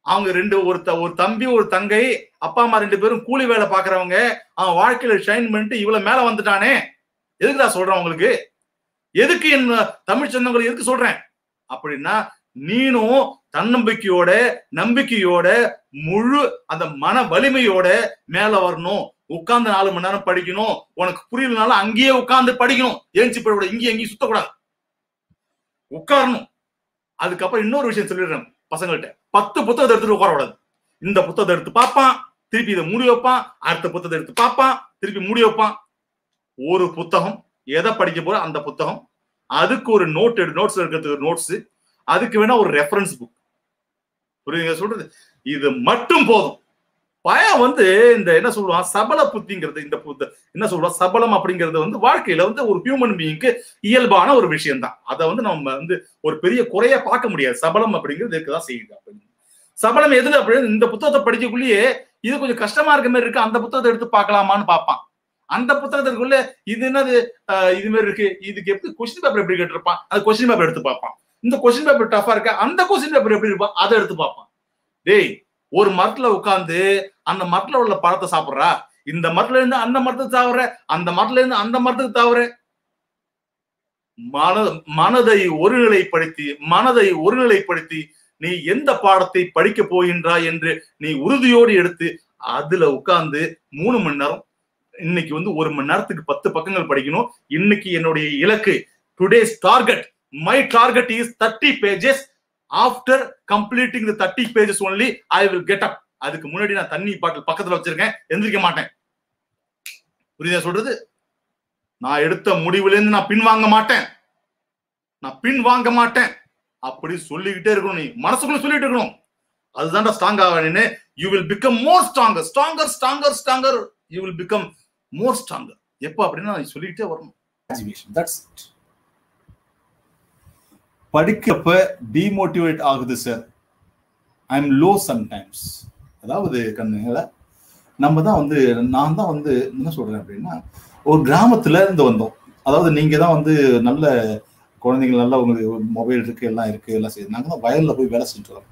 அவங்க ஒரு தம்பி ஒரு தங்கை, அப்பா அம்மா 2 பேரும் கூலி வேலை பாக்குறவங்க. அவன் வாழ்க்கையில ஷைன் பண்ணிட்டு இவ்வளவு மேல வந்துட்டானே. எதுக்குடா சொல்றேன் உங்களுக்கு? எதுக்கு என் தமிழ் சொந்தங்களை எதுக்கு சொல்றேன் அப்படின்னா, நீனும் தன்னம்பிக்கையோட நம்பிக்கையோட முழு அந்த மன வலிமையோட மேல வரணும். உட்கார்ந்து 4 மணி நேரம் படிக்கணும். உனக்கு புரியலனாலும் அங்கேயே உட்கார்ந்து படிக்கணும். ஏஞ்சி போய் இங்கேயும் சுத்தக்கூடாது, உட்காரணும். அதுக்கப்புறம் இன்னொரு விஷயம் சொல்லிடுறேன் பசங்கள்கிட்ட, 10 புத்தகத்தை எடுத்துட்டு உட்கார கூடாது. இந்த புத்தகத்தை எடுத்து பார்ப்பான், திருப்பி இதை மூடி வைப்பான். அடுத்த புத்தகத்தை எடுத்து பார்ப்பான், திருப்பி மூடி வைப்பான். ஒரு புத்தகம், எதை படிக்க போற அந்த புத்தகம், அதுக்கு ஒரு நோட்ஸ் இருக்கிறதுக்கு ஒரு நோட்ஸ், அதுக்கு வேணா ஒரு ரெஃபரன்ஸ் புக். புரியுதுங்க சொல்றது? இது மட்டும் போதும். பயம் வந்து இந்த என்ன சொல்லுவான், சபல புத்திங்கிறது, இந்த என்ன சொல்லுவான் சபலம் அப்படிங்கிறது வந்து வாழ்க்கையில வந்து ஒரு ஹியூமன் பீயிங்க்கு இயல்பான ஒரு விஷயம் தான். அதை வந்து நம்ம வந்து ஒரு பெரிய குறைய பார்க்க முடியாது. சபலம் அப்படிங்கிறது இருக்குதான் செய்யுது. அப்படின்னு சபலம் எதுல அப்படின்னு இந்த புத்தகத்தை படிக்கக்குள்ளேயே இது கொஞ்சம் கஷ்டமா இருக்க மாதிரி இருக்கு, அந்த புத்தகத்தை எடுத்து பார்க்கலாமான்னு பார்ப்பான். அந்த புத்தகத்திற்குள்ள இது என்னது இது மாதிரி இருக்கு, இதுக்கு எப்படி கொஸ்டின் பேப்பர் எப்படி கேட்டிருப்பான், அது கொஸ்டின் பேப்பர் எடுத்து பார்ப்பான். இந்த கொஸ்டின் பேப்பர் டஃபா இருக்க, அந்த கொஸ்டின் பேப்பர் எப்படி இருப்பான், அதை எடுத்து பார்ப்பான். டேய், ஒரு மரத்துல உட்கார்ந்து அந்த மரத்துல உள்ள பழத்தை சாப்பிடுறா, இந்த மரத்துல இருந்து அந்த மரத்துக்கு தாவற, அந்த மரத்துல இருந்து அந்த மரத்துக்கு தாவற. மனதை ஒருநிலைப்படுத்தி நீ எந்த பாடத்தை படிக்க போகின்றாய் என்று நீ உறுதியோடு எடுத்து அதுல உட்கார்ந்து 3 மணி நேரம், இன்னைக்கு வந்து 1 மணி நேரத்துக்கு 10 பக்கங்கள் படிக்கணும். இன்னைக்கு என்னுடைய இலக்கு, today's target, my target is 30 pages. After completing the 30 pages only I will get up. அதுக்கு முன்னாடி நான் தண்ணி பாட்டில் பக்கத்துல வச்சிருக்கேன், எந்திரிக்க மாட்டேன். புரியுதா சொல்றது? நான் எடுத்த முடிவுல இருந்து நான் பின்வாங்க மாட்டேன். அப்படி சொல்லிக்கிட்டே இருக்கணும். நீ மனசுக்குள்ள சொல்லிட்டு இருக்கணும். அதுதான் ஸ்ட்ராங் ஆகணும். You will become more stronger. You will become more stronger. எப்ப அப்படின்னா நீ சொல்லிக்கிட்டே வரணும். That's it. படிக்கப்ப டிமோட்டிவேட் ஆகுது sir, I M low sometimes. அதாவது கண்ணுங்கள நான் தான் வந்து என்ன சொல்றேன் அப்படின்னா, ஒரு கிராமத்துல இருந்து வந்தோம். அதாவது நீங்க தான் வந்து நல்ல குழந்தைங்க, நல்லா உங்களுக்கு மொபைல் இருக்கு, எல்லாம் இருக்கு, எல்லாம் செய்யுது. நாங்க தான் வயல்ல போய் வேலை செஞ்சுட்டு வரோம்.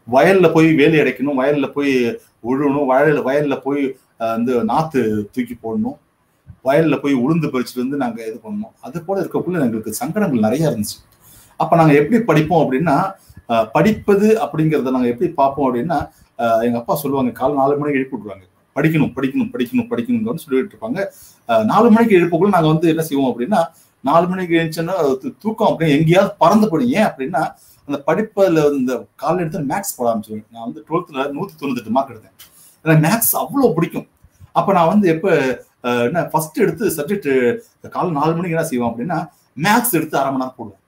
வயல்ல போய் வேலி அடைக்கணும், வயல்ல போய் உழுவணும், வயல்ல போய் வந்து நாத்து தூக்கி போடணும். வயல்ல போய் உளுந்து பறிச்சுட்டு வந்து நாங்க இது பண்ணோம். அது போல இருக்கக்குள்ள எங்களுக்கு சங்கடங்கள் நிறைய இருந்துச்சு. அப்ப நாங்க எப்படி படிப்போம் அப்படின்னா, படிப்பது அப்படிங்கிறத நாங்க எப்படி பார்ப்போம் அப்படின்னா, எங்க அப்பா சொல்லுவாங்க, காலை 4 மணிக்கு எழுப்பி விடுவாங்க. படிக்கணும் படிக்கணும் படிக்கணும் படிக்கணும்னு சொல்லிட்டு இருப்பாங்க. 4 மணிக்கு எழுப்பக்குள்ள நாங்க வந்து என்ன செய்வோம் அப்படின்னா, 4 மணிக்கு எழுந்துச்சோன்னா தூக்கம் அப்படியே எங்கேயாவது பறந்து போடும். ஏன் அப்படின்னா, அந்த படிப்புல இந்த காலையில் எடுத்து மேக்ஸ் போட ஆரம்பிச்சிருவேன். நான் வந்து 12th 198 மார்க் எடுத்தேன். எனக்கு மேக்ஸ் அவ்வளவு பிடிக்கும். அப்ப நான் வந்து எப்ப என்ன ஃபர்ஸ்ட் எடுத்து சப்ஜெக்ட் காலை 4 மணிக்கு என்ன செய்வோம் அப்படின்னா, மேக்ஸ் எடுத்து 1/2 மணி நேரம் போடுவேன்.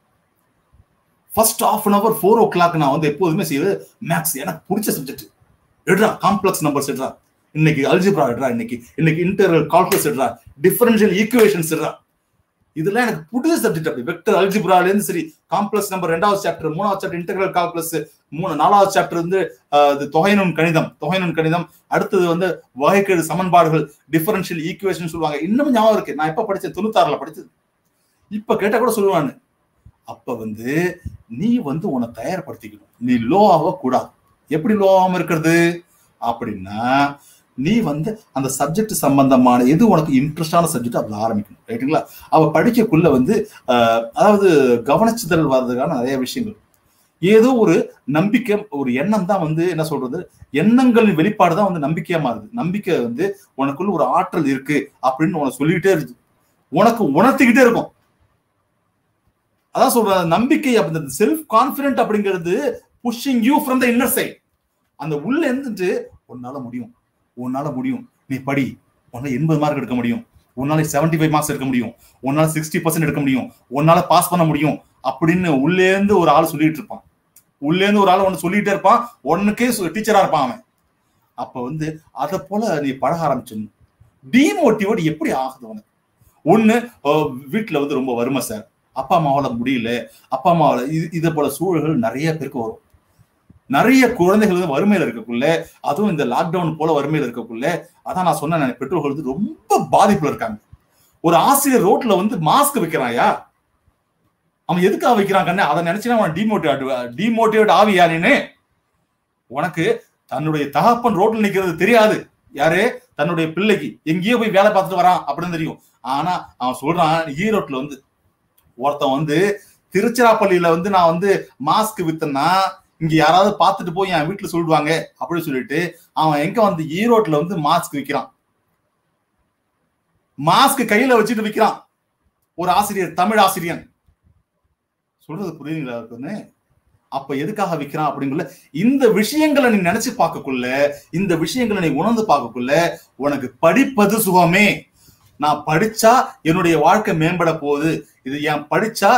ஃபர்ஸ்ட் ½ an hour 4 o'clock நான் வந்து எப்போதுமே செய்வது மேக்ஸ். எனக்கு பிடிச்ச சப்ஜெக்ட். எடுறா காம்ப்ளெக்ஸ் நம்பர்ஸ் எடுறா, இன்னைக்கு அல்ஜிப்ரா எடுறா, இன்னைக்கு இன்டெக்ரல் கால்குலஸ் எடுறா, டிஃபரன்ஷியல் ஈக்குவேஷன்ஸ் எடுறா. இதெல்லாம் எனக்கு பிடிச்ச சப்ஜெக்ட். அப்படி வெக்டர் அல்ஜிப்ரால இருந்து சரி, காம்ப்ளெக்ஸ் நம்பர் 2வது சாப்டர், 3வது சாப்டர் இன்டெக்ரல் கால்குலஸ், 4வது சாப்டர் வந்து தொகைநுண் கணிதம், அடுத்தது வந்து வகைக்கெழு சமன்பாடுகள், டிஃபரன்ஷியல் ஈக்குவேஷன் சொல்லுவாங்க. இன்னும் ஞாபகம் இருக்கு. நான் எப்ப படிச்சேன்? 96ல படிச்சது. இப்ப கேட்டா கூட சொல்லுவான்னு. அப்ப வந்து நீ வந்து உன்னை தயார்படுத்திக்கணும். நீ லோ ஆக கூடாது. எப்படி லோ ஆகாம இருக்கிறது அப்படின்னா, நீ வந்து அந்த சப்ஜெக்ட் சம்பந்தமான எது உனக்கு இன்ட்ரெஸ்டான சப்ஜெக்ட் அதுல ஆரம்பிக்கணும். ரைட்டுங்களா? அவ படிக்கக்குள்ள வந்து அதாவது கவனிச்சுதல் வர்றதுக்கான நிறைய விஷயங்கள். ஏதோ ஒரு நம்பிக்கை, ஒரு எண்ணம் தான் வந்து என்ன சொல்றது, எண்ணங்களின் வெளிப்பாடுதான் வந்து நம்பிக்கையா மாறுது. நம்பிக்கை வந்து உனக்குள்ள ஒரு ஆற்றல் இருக்கு அப்படின்னு உனக்கு சொல்லிக்கிட்டே இருக்கு, உனக்கு உணர்த்திக்கிட்டே இருக்கும். அதான் சொல்ற நம்பிக்கை. அப்படி செல்ஃப் கான்பிடென்ட் அப்படிங்கிறது pushing you from the inner side. அந்த உள்ள இருந்துட்டு உன்னால முடியும், நீ படி, உன்னால 80 மார்க் எடுக்க முடியும், உன்னால 75 மார்க்ஸ் எடுக்க முடியும், உன்னால 60% எடுக்க முடியும், உன்னால பாஸ் பண்ண முடியும் அப்படின்னு உள்ளே இருந்து ஒரு ஆள் சொல்லிட்டு இருப்பான். உள்ளே இருந்து ஒரு ஆள் ஒன்னு சொல்லிட்டே இருப்பான். ஒன்னுக்கே டீச்சரா இருப்பான் அவன். அப்ப வந்து அதை போல நீ பழக ஆரம்பிச்சிடணும். டிமோட்டிவேட் எப்படி ஆகுது உனக்கு? ஒண்ணு, வீட்டுல வந்து ரொம்ப வறுமை சார், அப்பா அம்மாவால முடியல, அப்பா அம்மாவால இதை போல சூழல்கள் நிறைய பேருக்கு வரும். நிறைய குழந்தைகள் வந்து வறுமையில இருக்கக்குள்ள, அதுவும் இந்த லாக்டவுன் போல வறுமையில இருக்கக்குள்ள, அதான் நான் சொன்னேன், பெற்றோர்கள் வந்து ரொம்ப பாதிப்புல இருக்காங்க. ஒரு ஆசிரியர் ரோட்ல வந்து மாஸ்க் வைக்கிறாயா, அவன் எதுக்காக வைக்கிறான் கண்ணே? அதை நினைச்சுன்னா அவன் டிமோட்டிவேட் ஆவியா நீனு? உனக்கு தன்னுடைய தகப்பன் ரோட்ல நிக்கிறது தெரியாது. யாரு? தன்னுடைய பிள்ளைக்கு எங்கேயோ போய் வேலை பார்த்துட்டு வரான் அப்படின்னு தெரியும். ஆனா அவன் சொல்றான், ஈரோட்ல வந்து ஒருத்தன் வந்து திருச்சிராப்பள்ளியில வந்து நான் வந்து மாஸ்க் வித்தனா இங்க யாராவது பார்த்துட்டு போய் என் வீட்டுல சொல்லிடுவாங்க அப்படின்னு சொல்லிட்டு அவன் எங்க வந்து ஈரோட்ல வந்து மாஸ்க் விற்கிறான். மாஸ்க் கையில வச்சுட்டு விற்கிறான். ஒரு ஆசிரியர், தமிழ் ஆசிரியன். சொல்றது புரியுதுங்களா இருக்குன்னு? அப்ப எதுக்காக விற்கிறான் அப்படிங்குள்ள இந்த விஷயங்களை நீ நினைச்சு பார்க்கக்குள்ள, இந்த விஷயங்களை நீ உணர்ந்து பார்க்கக்குள்ள உனக்கு படிப்பது சுகமே. நான் படிச்சா என்னுடைய வாழ்க்கை மேம்பட போகுது, இது என் படிச்சா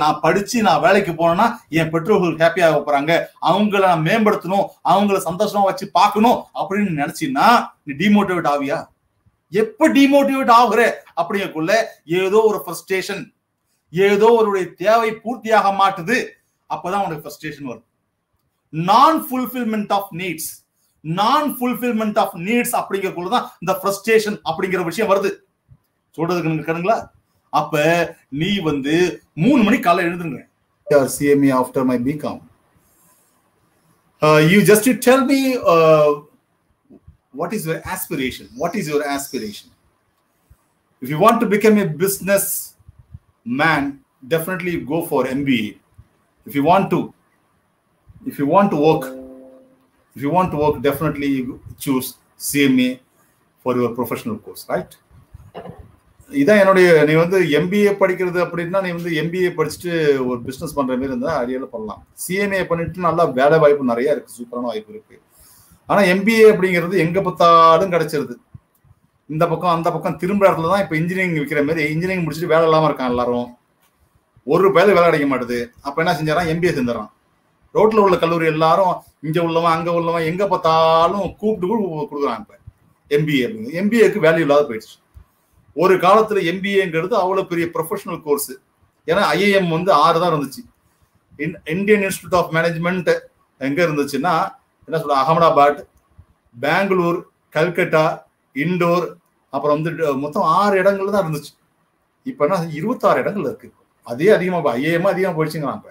நான் படிச்சு நான் வேலைக்கு போனேன்னா என் பெற்றோர்கள் ஹாப்பியாக போறாங்க, அவங்கள நான் மேம்படுத்தணும், அவங்கள சந்தோஷமா வச்சு பார்க்கணும் அப்படின்னு நினைச்சீன்னா நீ டிமோட்டிவேட் ஆவியா? எப்ப டிமோட்டிவேட் ஆகுற அப்படிங்கக்குள்ள ஏதோ ஒரு ஃப்ரஸ்ட்ரேஷன், ஏதோ ஒரு தேவை பூர்த்தியாக மாட்டுது, அப்பதான் உனக்கு ஃப்ரஸ்ட்ரேஷன் வரும். நான் ஃபுல்ஃபில்மெண்ட் ஆஃப் நீட்ஸ் அப்படிங்கக்குள்ளதான் இந்த ஃப்ரஸ்ட்ரேஷன் அப்படிங்கிற விஷயம் வருது. சொல்றதுக்கு கேளுங்களா? அப்ப நீ வந்து 3 மணிக்கு காலையில எழுந்துருங்க. CMA after my BCom. You just tell me what is your aspiration? If you want to become a business man, definitely go for MBA. If you want to work, definitely choose CMA for your professional course, right? இதான் என்னுடைய, நீ வந்து MBA படிக்கிறது அப்படின்னா நீ வந்து MBA படிச்சுட்டு ஒரு பிசினஸ் பண்ற மாதிரி இருந்தா அரியல பண்ணலாம். CMA பண்ணிட்டு நல்லா வேலை வாய்ப்பு நிறைய இருக்கு, சூப்பரான வாய்ப்பு இருக்கு. ஆனா MBA அப்படிங்கிறது எங்க பார்த்தாலும் கிடைச்சிருது. இந்த பக்கம் அந்த பக்கம் திரும்ப இடத்துல தான் இப்ப இன்ஜினியரிங் விற்கிற மாதிரி இன்ஜினியரிங் முடிச்சுட்டு வேலை இல்லாம இருக்கான் எல்லாரும். ஒரு வேலை கிடைக்க மாட்டுது. அப்ப என்ன செஞ்சாரான்? MBA செஞ்சாரான். ரோட்ல உள்ள கல்லூரி எல்லாரும் இங்க உள்ளவன் அங்க உள்ளவன் எங்க பார்த்தாலும் கூப்பிட்டு கொடுக்குறான். இப்ப MBAக்கு வேல்யூ இல்லாத போயிடுச்சு. ஒரு காலத்துல MBAங்கிறது அவ்வளவு பெரிய ப்ரொஃபஷனல் கோர்ஸ். ஏன்னா IIM வந்து 6 தான் இருந்துச்சு. இந்தியன் இன்ஸ்டிடியூட் ஆஃப் மேனேஜ்மெண்ட் எங்க இருந்துச்சுன்னா என்ன சொல்ற, அகமதாபாத், பெங்களூர், கல்கட்டா, இண்டோர், அப்புறம் வந்து மொத்தம் 6 இடங்கள்ல தான் இருந்துச்சு. இப்ப என்ன 26 இடங்கள்ல இருக்கு. அதே அதிகமா IIM அதிகமா போயிடுச்சுங்கிறான். இப்ப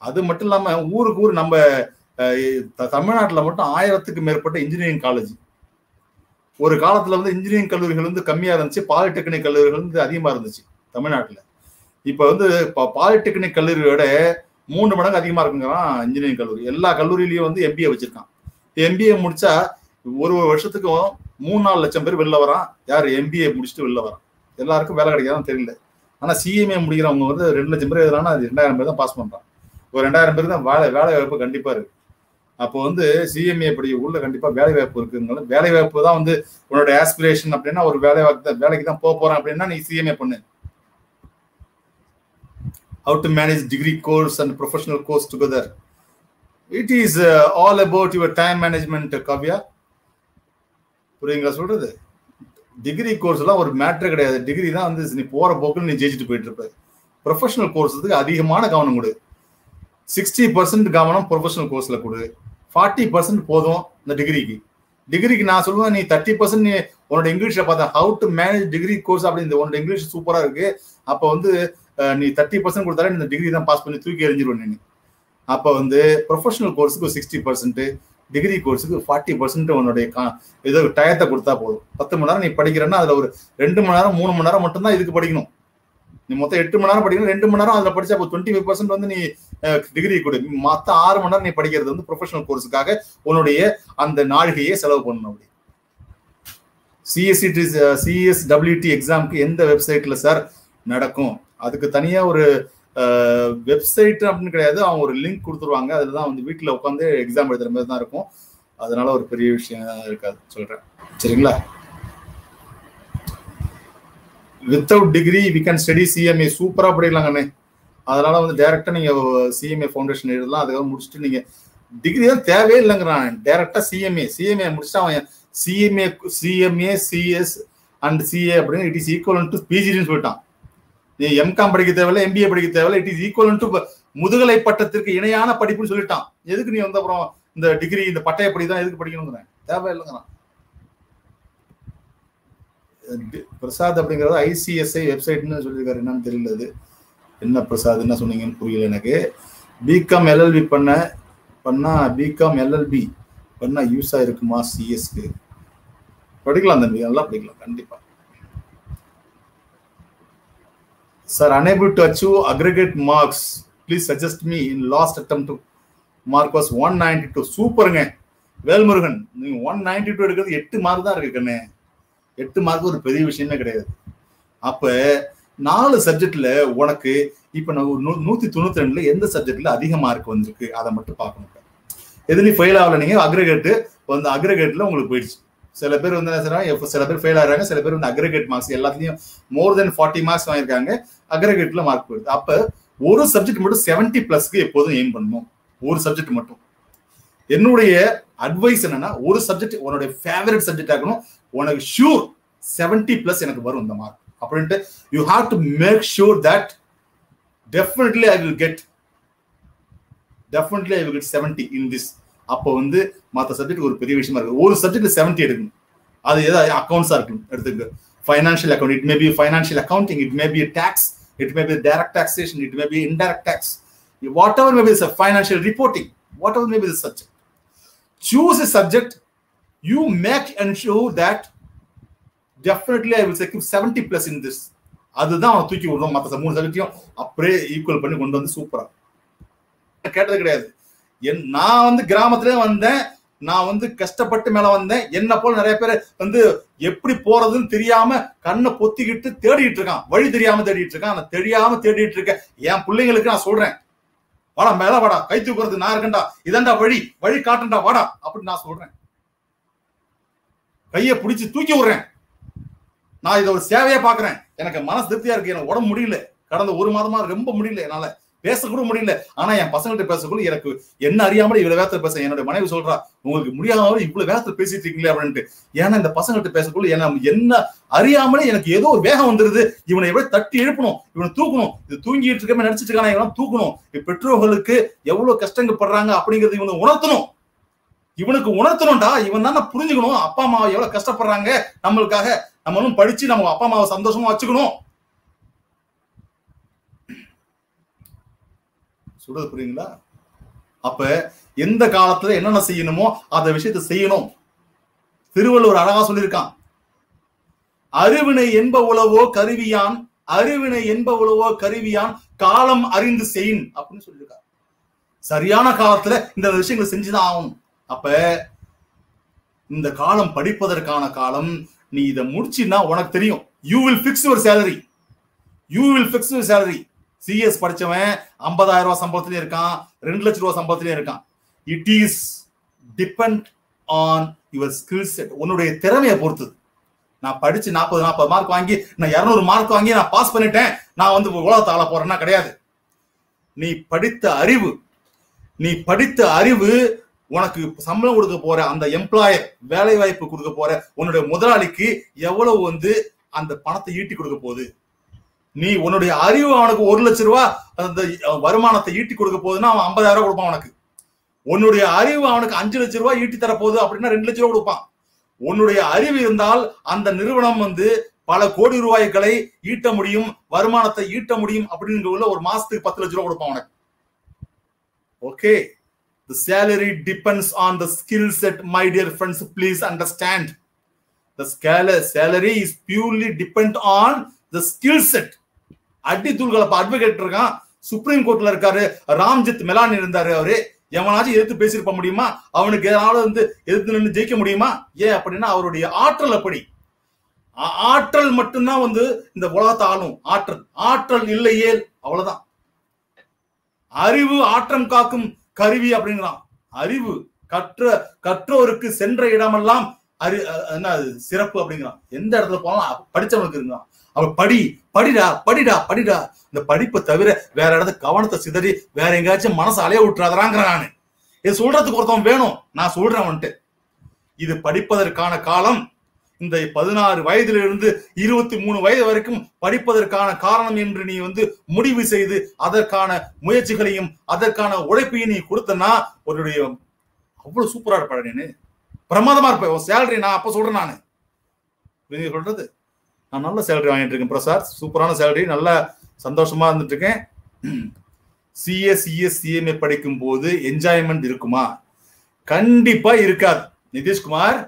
அது மட்டும் இல்லாம ஊருக்கு ஊர் நம்ம தமிழ்நாட்டுல மட்டும் 1000க்கு மேற்பட்ட இன்ஜினியரிங் காலேஜ். ஒரு காலத்துல வந்து இன்ஜினியரிங் கல்லூரிகள் வந்து கம்மியா இருந்துச்சு, பாலிடெக்னிக் கல்லூரிகள் வந்து அதிகமா இருந்துச்சு தமிழ்நாட்டுல. இப்ப வந்து பாலிடெக்னிக் கல்லூரியோட 3 மடங்கு அதிகமா இருக்குங்கிறான் இன்ஜினியரிங் கல்லூரி. எல்லா கல்லூரியிலயும் வந்து எம்பிஏ வச்சிருக்கான். எம்பிஏ முடிச்சா ஒரு வருஷத்துக்கும் 3-4 லட்சம் பேர் வெளில வரான். யாரு எம்பிஏ முடிச்சுட்டு வெளில வரான். எல்லாருக்கும் வேலை கிடைக்காதான் தெரியல. ஆனா சிஎம்ஏ முடிக்கிறவங்க வந்து 2 லட்சம் பேர் எழுதுறாங்கன்னா அது 2000 பேர் தான் பாஸ் பண்றான். ஒரு 2000 பேர் தான் வேலை வாய்ப்பு கண்டிப்பா இருக்கு. அப்போ வந்து சிஎம்ஏ படி உள்ள கண்டிப்பா வேலை வாய்ப்பு இருக்குங்க. வேலை வாய்ப்பு தான் வந்து உன்னோட ஆஸ்பிரேஷன் அப்படின்னா ஒரு வேலைக்கு தான் போறேன் அப்படின்னா நீ சிஎம்ஏ பண்ணு. How to manage degree course and professional course together. It is all about your time management, Kavya. புரியுங்களா சொல்றது? டிகிரி கோர்ஸ்லாம் ஒரு மேட்டர் கிடையாது. டிகிரி தான் வந்து நீ போற போக்குன்னு நீ ஜெயிச்சுட்டு போயிட்டு இருப்ப. ப்ரொஃபஷனல் கோர்ஸுக்கு அதிகமான கவனம் கொடு. 60% கவனம் ப்ரொஃபஷனல் கோர்ஸ்ல கொடு. 40% போதும் இந்த டிகிரிக்கு நான் சொல்லுவேன் நீ 30% நீ உன்னோட இங்கிலீஷ்ல பார்த்தா how to manage degree course அப்படின்னு உன்னோட இங்கிலீஷ் சூப்பரா இருக்கு. அப்ப வந்து நீ 30% கொடுத்தாலே இந்த டிகிரி தான் பாஸ் பண்ணி தூக்கி எறிஞ்சிருவேன் நீ. அப்ப வந்து ப்ரொஃபஷனல் கோர்ஸுக்கு 60%, டிகிரி கோர்ஸுக்கு 40% உன்னுடைய ஏதோ டயத்தை கொடுத்தா போதும். 10 மணி நேரம் நீ படிக்கிறன்னா அதுல ஒரு 2 மணி நேரம் 3 மணி நேரம் மட்டும்தான் இதுக்கு படிக்கணும். நீ மொத்தம் 8 மணி நேரம் படிக்கணும், 2 மணி நேரம் அதுல படிச்சா 25% வந்து நீ டிகிரி கொடு. மொத்த 6 மணி நேரம் நீ படிக்கிறது வந்து ப்ரொஃபஷனல் கோர்ஸுக்காக உன்னுடைய அந்த நாழிகையை செலவு பண்ணணும். அப்படி சிஎஸ்டபிள்யூடி எக்ஸாமுக்கு எந்த வெப்சைட்ல சார் நடக்கும்? அதுக்கு தனியா ஒரு வெப்சைட் அப்படின்னு கிடையாது. அவங்க ஒரு லிங்க் கொடுத்துருவாங்க. அதுலதான் வந்து வீட்டுல உட்காந்து எக்ஸாம் எழுதுற மாதிரி தான் இருக்கும். அதனால ஒரு பெரிய விஷயம் இருக்காது சொல்றேன். சரிங்களா? Without degree we can study CMA. சூப்பரா படிக்கலாங்கண்ணே. அதனால வந்து டைரக்டா நீங்க சிஎம்ஏ ஃபவுண்டேஷன் எழுதலாம். அதுக்காக முடிச்சுட்டு நீங்க டிகிரி தான் தேவையே இல்லைங்கிறான். டைரக்டா சிஎம்ஏ முடிச்சுட்டு அவன் சிஎம்ஏ சிஎஸ் அண்ட் சிஏ அப்படின்னு இட் இஸ் ஈக்குவல் டு பிஜின்னு சொல்லிட்டான். நீ எம்காம் படிக்க தேவையில்ல, எம்பிஏ படிக்க தேவையில்ல, இட் இஸ் ஈக்குவல் டு முதுகலை பட்டத்திற்கு இணையான படிப்புன்னு சொல்லிட்டான். எதுக்கு நீ வந்து அப்புறம் இந்த டிகிரி இந்த பட்டய படி தான் எதுக்கு படிக்கணுங்கிறேன்? தேவையில்லைங்கிறான். பிரசாத் அப்படிங்கிறது ஐசிஎஸ்ஐ வெப்சைட்னு சொல்லியிருக்காரு. என்னன்னு தெரியல. அது என்ன பிரசாத் என்ன சொன்னீங்கன்னு புரியல எனக்கு. பிகாம் எல்எல்பி பண்ணா பிகாம் எல்எல்பி பண்ணா யூஸா இருக்குமா சிஎஸ்க்கு? படிக்கலாம் தம்பி, நல்லா படிக்கலாம் கண்டிப்பா. Sir, unable to achieve aggregate marks. Please suggest me in last attempt to mark was 192. சூப்பருங்க வேல்முருகன். நீங்க 192 எடுக்கிறது 8 மார்க் தான் இருக்கு கண்ணே. 8 மார்க் ஒரு பெரிய விஷயமே கிடையாது. அப்ப 4 சப்ஜெக்ட்ல உனக்கு இப்ப நான் 192ல எந்த சப்ஜெக்ட்ல அதிக மார்க் வந்திருக்கு அதை மட்டும் பார்க்கணும். எதுலையும் ஃபெயில் ஆகல. நீங்க அக்ரிகேட்ல உங்களுக்கு போயிடுச்சு. சில பேர் வந்து என்ன செய்றாங்க, சில பேர் ஃபெயில் ஆகிறாங்க, சில பேர் வந்து அக்ரிகேட் மார்க்ஸ் எல்லாத்துலயும் மோர் தென் 40 மார்க்ஸ் வாங்கியிருக்காங்க. அக்ரிகேட்ல மார்க் போயிடுது. அப்ப ஒரு சப்ஜெக்ட் மட்டும் 70+ எப்போதும் எய்ம் பண்ணணும். ஒரு சப்ஜெக்ட் மட்டும். என்னுடைய அட்வைஸ் என்னன்னா, ஒரு சப்ஜெக்ட் உன்னுடைய ஃபேவரட் சப்ஜெக்ட் ஆகணும். உனக்கு ஷூர் 70+ எனக்கு வரும் இந்த மார்க் அப்படின்ட்டு you have to make sure that definitely I will get 70 in this. அப்போ வந்து மற்ற சப்ஜெக்ட் ஒரு பெரிய விஷயமா இருக்கு. ஒரு சப்ஜெக்ட்ல 70 எடுக்கணும். அது ஏதாவது அக்கௌண்ட்ஸா இருக்கணும். எடுத்துக்க financial account, it may be financial accounting, it may be tax, it may be direct taxation, it may be indirect tax, whatever may be the financial reporting, whatever may be the subject. Choose a subject, you make ensure that definitely I will secure 70+ in this. அதுதான் அவன் தூக்கி விடுறோம். மற்ற 3 சப்ஜெக்டையும் அப்படியே equal பண்ணி கொண்டு வந்து சூப்பரா கேட்டது கிடையாது. நான் வந்து கிராமத்திலே வந்தேன், நான் வந்து கஷ்டப்பட்டு மேல வந்தேன். என்ன போல நிறைய பேர் வந்து எப்படி போறதுன்னு தெரியாம கண்ணை பொத்திக்கிட்டு தேடிட்டு இருக்கான். வழி தெரியாம தேடிட்டு இருக்கான். நான் தெரியாம தேடிட்டு இருக்கேன். என் பிள்ளைங்களுக்கு நான் சொல்றேன், வாடா மேல வாடா, கை தூக்குறது நான் இருக்கேன்டா, இதண்டா வழி காட்டுண்டா வாடா அப்படின்னு நான் சொல்றேன். கையை பிடிச்சு தூக்கி விடுறேன். நான் இதை ஒரு சேவையா பாக்குறேன். எனக்கு மனசு திருப்தியா இருக்கு. எனக்கு உடம்பு முடியல, கடந்த 1 மாதமா ரொம்ப முடியல, என்னால பேசக்கூட முடியல. ஆனா என் பசங்கள்ட்ட பேசக்குள்ள எனக்கு என்ன அறியாமலே இவ்வளவு வேகத்துல பேச என்னோட மனைவி சொல்றா, உங்களுக்கு முடியாம இவ்வளவு வேகத்துல பேசிட்டு இருக்கீங்களே அப்படின்ட்டு. ஏன்னா இந்த பசங்கள்ட்ட பேசக்குள்ள என்ன அறியாமலே எனக்கு ஏதோ ஒரு வேகம் வந்துருது. இவனை எப்படி தட்டி எழுப்பணும், இவனை தூக்கணும், இது தூங்கிட்டு இருக்க நினைச்சிட்டு இருக்கான, இவனை தூக்கணும். பெற்றோர்களுக்கு எவ்வளவு கஷ்டங்கள் படுறாங்க அப்படிங்கறது இவனை உணர்த்தணும். இவனுக்கு உணர்த்தணும்டா. இவன் தான் புரிஞ்சுக்கணும் அப்பா அம்மா எவ்வளவு கஷ்டப்படுறாங்க நம்மளுக்காக. நம்மளும் படிச்சு நம்ம அப்பா அம்மாவை சந்தோஷமா வச்சுக்கணும். சொல்றது புரியுங்களா? அப்ப எந்த காலத்துல என்னென்ன செய்யணுமோ அந்த விஷயத்த செய்யணும். திருவள்ளுவர் அழகா சொல்லியிருக்கான், அறிவினை என்ப உளவோ கருவியான், அறிவினை என்ப உளவோ கருவியான், காலம் அறிந்து செயின் அப்படின்னு சொல்லியிருக்காரு. சரியான காலத்துல இந்த விஷயங்களை செஞ்சுதான் ஆகணும். அப்ப இந்த காலம் படிப்பதற்கான காலம். நீ இதை முடிச்சுன்னா உனக்கு தெரியும், you will fix your salary, you will fix your salary. CS படிச்சவன் 50,000 ரூபாய் சம்பளத்திலே இருக்கான், 2 லட்சம் ரூபாய் சம்பளத்திலே இருக்கான். It is depend on your skill set. உன்னுடைய திறமையை பொறுத்தது. நான் படிச்சு 40 மார்க் வாங்கி, நான் 200 மார்க் வாங்கி நான் பாஸ் பண்ணிட்டேன், நான் வந்து உலகத்தை ஆள போறேன்னா கிடையாது. நீ படித்த அறிவு உனக்கு சம்பளம் கொடுக்க போற அந்த எம்ப்ளாயர், வேலை வாய்ப்பு கொடுக்க போற உன்னுடைய முதலாளிக்கு எவ்வளவு வந்து அந்த பணத்தை ஈட்டி கொடுக்க போகுது. நீ உன்னுடைய அறிவு அவனுக்கு 1 லட்சம் ரூபாய் அந்த வருமானத்தை ஈட்டி கொடுக்க போகுதுன்னா அவன் 50,000 ரூபாய் கொடுப்பான் உனக்கு. உன்னுடைய அறிவு அவனுக்கு 5 லட்சம் ரூபாய் ஈட்டி தர போகுது அப்படின்னா 2 லட்சம் ரூபாய் கொடுப்பான். உன்னுடைய அறிவு இருந்தால் அந்த நிறுவனம் வந்து பல கோடி ரூபாய்களை ஈட்ட முடியும், வருமானத்தை ஈட்ட முடியும் அப்படிங்கிற ஒரு மாசத்துக்கு 10 லட்சம் ரூபாய் கொடுப்பான் உனக்கு. Okay, the salary depends on the skill set, my dear friends, please understand. The salary is purely depend on the skill set. அடி தூள்களை அட்வொகேட் இருக்கான், சுப்ரீம் கோர்ட்ல இருக்காரு, ராம்ஜித் மெலானி இருந்தாரு. அவரு எவனாச்சும் எதிர்த்து பேசியிருக்க முடியுமா? அவனுக்கு எதனால வந்து எதிர்த்து நின்று ஜெயிக்க முடியுமா? ஏன் அப்படின்னா அவருடைய ஆற்றல் அப்படி. ஆற்றல் மட்டும்தான் வந்து இந்த உலகத்தை ஆளும். ஆற்றல் இல்லையே அவ்வளவுதான். அறிவு ஆற்றம் காக்கும் கருவி அப்படிங்கிறான். அறிவு கற்றோருக்கு சென்ற இடமெல்லாம் என்ன சிறப்பு அப்படிங்கிறான். எந்த இடத்துல போனாலும் படிச்சவனுக்கு இருந்தான். அவன் படிடா. இந்த படிப்பை தவிர வேற இடத்துல கவனத்தை சிதறி வேற எங்கேயாச்சும் மனசை அலைய விட்டுறாதாங்கிறான். நானு இது சொல்றதுக்கு ஒருத்தவன் வேணும். நான் சொல்றேன் வந்துட்டு, இது படிப்பதற்கான காலம். இந்த 16 வயதிலிருந்து 23 வயது வரைக்கும் படிப்பதற்கான காரணம் என்று நீ வந்து முடிவு செய்து அதற்கான முயற்சிகளையும் அதற்கான உழைப்பையும் நீ கொடுத்தனா உன்னுடைய அவ்வளவு சூப்பரா இருப்ப. நீ பிரமாதமா இருப்ப. சேலரி நான் அப்ப சொல்றேன். நானு நீங்க சொல்றது, நான் நல்ல சேலரி வாங்கிட்டு இருக்கேன் பிரசாத், சூப்பரான சேலரி, நல்ல சந்தோஷமா இருந்துட்டு இருக்கேன். சிஎம்ஏ படிக்கும் போது என்ஜாய்மெண்ட் இருக்குமா? கண்டிப்பா இருக்காது நிதிஷ்குமார்.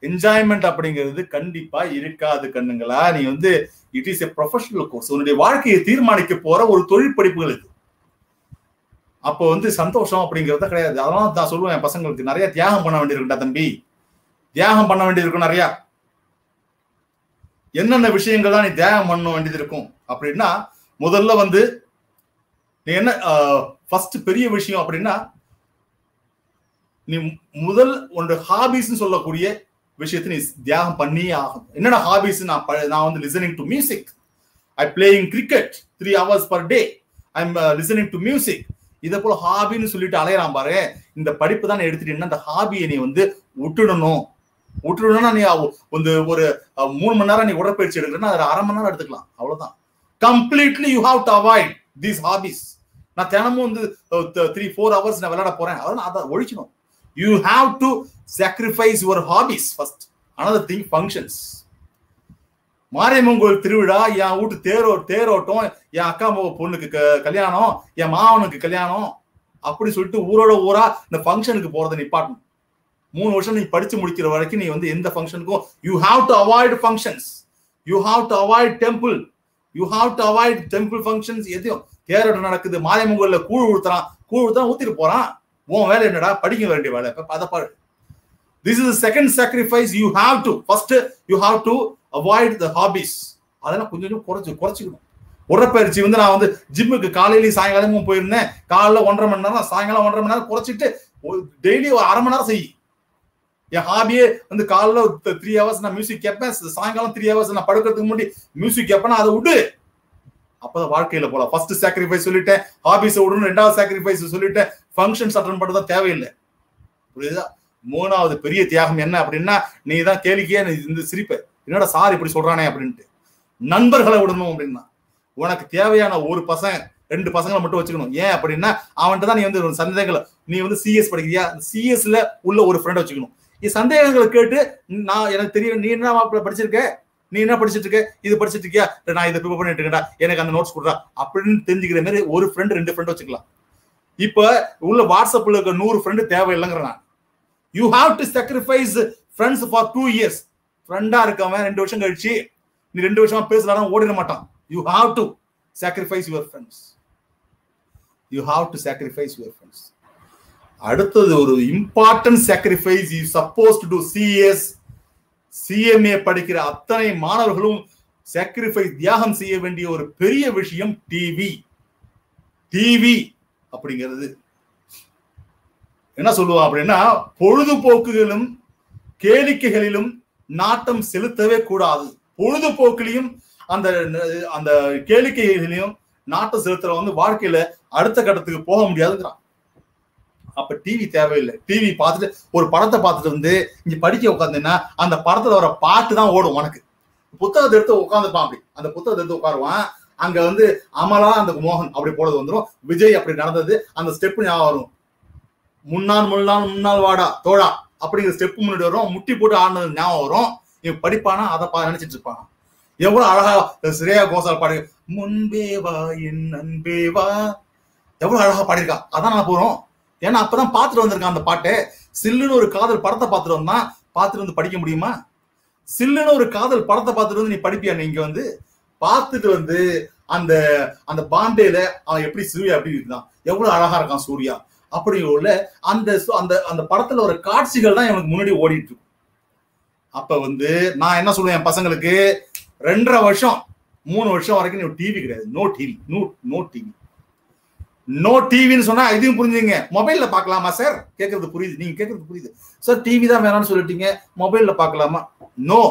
என்ஜாய்மெண்ட் அப்படிங்கிறது கண்டிப்பா இருக்காது கண்ணுங்களா. நீ வந்து it is a professional course. உன்னுடைய வாழ்க்கையை தீர்மானிக்க போற ஒரு தொழில் படிப்புகள் இது. அப்போ வந்து சந்தோஷம் அப்படிங்கிறத கிடையாது. அதனால நான் சொல்லுவேன் என் பசங்களுக்கு, நிறைய தியாகம் பண்ண வேண்டியிருக்குண்டா தம்பி, தியாகம் பண்ண வேண்டியிருக்கும். நிறைய என்னென்ன விஷயங்கள் தான் நீ தியாகம் பண்ண வேண்டியது இருக்கும் அப்படின்னா, முதல்ல வந்து நீ என்ன ஃபர்ஸ்ட் பெரிய விஷயம் அப்படின்னா, நீ முதல் உன்னோட ஹாபிஸ் சொல்லக்கூடிய விஷயத்தை நீ தியாகம் பண்ணியே ஆகும். என்னடா ஹாபிஸ்? நான் வந்து listening to music, I playing cricket 3 hours per day, I am listening to music. இதை போல ஹாபின்னு சொல்லிட்டு அலையறான் பாரு. இந்த படிப்பு தான் எடுத்துட்டீங்கன்னா அந்த ஹாபியை நீ வந்து விட்டுடணும்னா நீ வந்து ஒரு 3 மணி நேரம் நீ உடற்பயிற்சி எடுக்கிறேன்னா அதை 1/2 மணி நேரம் எடுத்துக்கலாம். அவ்வளவுதான். Completely you have to avoid these hobbies. நான் தினமும் வந்து 3-4 hours நான் விளையாட போறேன், அதெல்லாம் அதை ஒழிக்கணும். You have to sacrifice your hobbies first. Another thing, functions. Mariamman கோயில் திருவிழா, என் வீட்டு தேரோட்டம், என் அக்கா பொண்ணுக்கு கல்யாணம், என் மாவனுக்கு கல்யாணம் அப்படி சொல்லிட்டு ஊரா இந்த ஃபங்க்ஷனுக்கு போறதை நிப்பாட்டணும். 3 வருஷம் நீ படிச்சு முடிக்கிற வரைக்கும் நீ வந்து எந்த ஃபங்க்ஷனுக்கும் you have to avoid functions. You have to avoid temple. You have to avoid temple functions. எதையும் தேரோட்டம் நடக்குது, மாரியம்மன் கோயில்ல கூழ் ஊத்துறான் ஊத்திட்டு போறான். உன் வேலை என்னடா? படிக்க வேண்டிய வேலை. அதை பாரு. This is the second sacrifice you have to. First, you have to avoid the hobbies. அதெல்லாம் கொஞ்சம் குறைச்சிக்கணும். உடற்பயிற்சி வந்து நான் வந்து ஜிம்முக்கு காலையிலையும் சாயங்காலமும் போயிருந்தேன். காலைல 1.5 மணி நேரம், சாயங்காலம் 1.5 மணி நேரம் குறைச்சிட்டு டெய்லி ஒரு 1/2 மணி நேரம் செய். என் ஹாபியே வந்து காலைல 3 hours நான் மியூசிக் கேட்பேன், சாயங்காலம் 3 hours நான் படுக்கிறதுக்கு முன்னாடி மியூசிக் கேட்பேன். அதை விடு. அப்பதான் வாழ்க்கையில போலாம். ஃபர்ஸ்ட் சாக்ரிஃபைஸ் சொல்லிட்டேன், ஹாபிஸ் விடணும். 2வது சாக்ரிஃபைஸ் சொல்லிட்டேன், ஃபங்க்ஷன்ஸ் அட்டெண்ட் பண்றதா தேவையில்லை. புரியுதா? 3வது பெரிய தியாகம் என்ன அப்படின்னா, நீ தான் கேளிக்கையே இந்த சிரிப்ப, என்னோட சார் இப்படி சொல்றானே அப்படின்ட்டு. நண்பர்களை விடணும் அப்படின்னா, உனக்கு தேவையான ஒரு பசங்க 2 பசங்களை மட்டும் வச்சுக்கணும். ஏன் அப்படின்னா அவன்கிட்ட தான் நீ வந்து சந்தேகங்களை, நீ வந்து சிஎஸ் படிக்கிறியா, சிஎஸ்ல உள்ள ஒரு ஃப்ரெண்ட் வச்சுக்கணும். சந்தேகங்களை கேட்டு, நான் எனக்கு தெரியும் நீ என்ன படிச்சிருக்க, நீ என்ன படிச்சுட்டு இருக்க, இது படிச்சுட்டு இருக்கியா, நான் இதை ப்ரிப்பேர் பண்ணிட்டு இருக்கேன்டா, எனக்கு அந்த நோட்ஸ் கொடுறா அப்படின்னு தெரிஞ்சுக்கிற மாதிரி ஒரு ஃப்ரெண்ட் 2 ஃப்ரெண்ட் வச்சுக்கலாம். இப்ப உள்ள வாட்ஸ்அப்ல இருக்க 100 ஃப்ரெண்டு தேவையில்லைங்கிற நான். You have to sacrifice friends for 2 years. ஃப்ரெண்டா இருக்கவன் 2 வருஷம் கழிச்சு நீ 2 வருஷமா பேசலாம் ஓடிட மாட்டான். You have to sacrifice your friends. You have to sacrifice your friends. அடுத்தது ஒரு important sacrifice you suppose to to. CS CMA படிக்கிற அத்தனை மாணவர்களும் சாக்ரிஃபைஸ் தியாகம் செய்ய வேண்டிய ஒரு பெரிய விஷயம் டிவி. டிவி அப்படிங்கிறது என்ன சொல்லுவோம் அப்படின்னா, பொழுதுபோக்குகளும் கேளிக்கைகளிலும் நாட்டம் செலுத்தவே கூடாது. பொழுதுபோக்கிலையும் அந்த அந்த கேளிக்கைகளிலும் நாட்டம் செலுத்துற வந்து வாழ்க்கையில அடுத்த கட்டத்துக்கு போக முடியாதுங்கிறான். அப்ப டிவி தேவையில்லை. டிவி பார்த்துட்டு ஒரு படத்தை பார்த்துட்டு வந்து இங்க படிக்க உட்காந்துன்னா அந்த படத்துல வர பாட்டு தான் ஓடும். உனக்கு புத்தகத்தை எடுத்து உட்காந்துப்பான். அப்படி அந்த புத்தகத்தை எடுத்து உட்காருவான். அங்க வந்து அமலா அந்த மோகன் அப்படி போடுறது வந்துடும். விஜய் அப்படி நடந்தது அந்த ஸ்டெப் ஞாபகம் வரும். முன்னாள் வாடா தோழா அப்படிங்கிற ஸ்டெப் முன்னாடி வரும். முட்டி போட்டு ஆடினது ஞாபகம் வரும். இவன் படிப்பானா அதை நினைச்சிட்டு இருப்பான். எவ்வளவு அழகா ஸ்ரேயா கோஷால் பாடு முன்பே வா என் அன்பே வா எவ்வளவு அழகா பாடியிருக்கா. அதான் நான் போறோம். ஏன்னா அப்பதான் பாத்துட்டு வந்திருக்கான் அந்த பாட்டு. சில்லுன்னு ஒரு காதல் படத்தை பார்த்துட்டு வந்தான். பார்த்துட்டு வந்து படிக்க முடியுமா? சில்லுன்னு ஒரு காதல் படத்தை பார்த்துட்டு வந்து நீ படிப்பியா? நீங்க வந்து பார்த்துட்டு வந்து அந்த அந்த பாம்பேல அவன் எப்படி சூர்யா எப்படி இருந்தான், எவ்வளவு அழகா இருக்கான் சூர்யா அப்படி உள்ள அந்த அந்த அந்த படத்துல ஒரு காட்சிகள் தான் எனக்கு முன்னாடி ஓடிட்டு இருக்கும். அப்ப வந்து நான் என்ன சொல்லுவேன் என் பசங்களுக்கு, 2.5 வருஷம் 3 வருஷம் வரைக்கும் நீ டிவி கிடையாது. No TV. No TV. No டிவின்னு சொன்னா இதையும் புரிஞ்சுங்க. மொபைல்ல பாக்கலாமா சார்? கேட்கறது புரியுது. நீங்க கேட்கறது புரியுது சார். டிவி தான் வேணாம்னு சொல்லிட்டீங்க, மொபைல்ல பாக்கலாமா? No.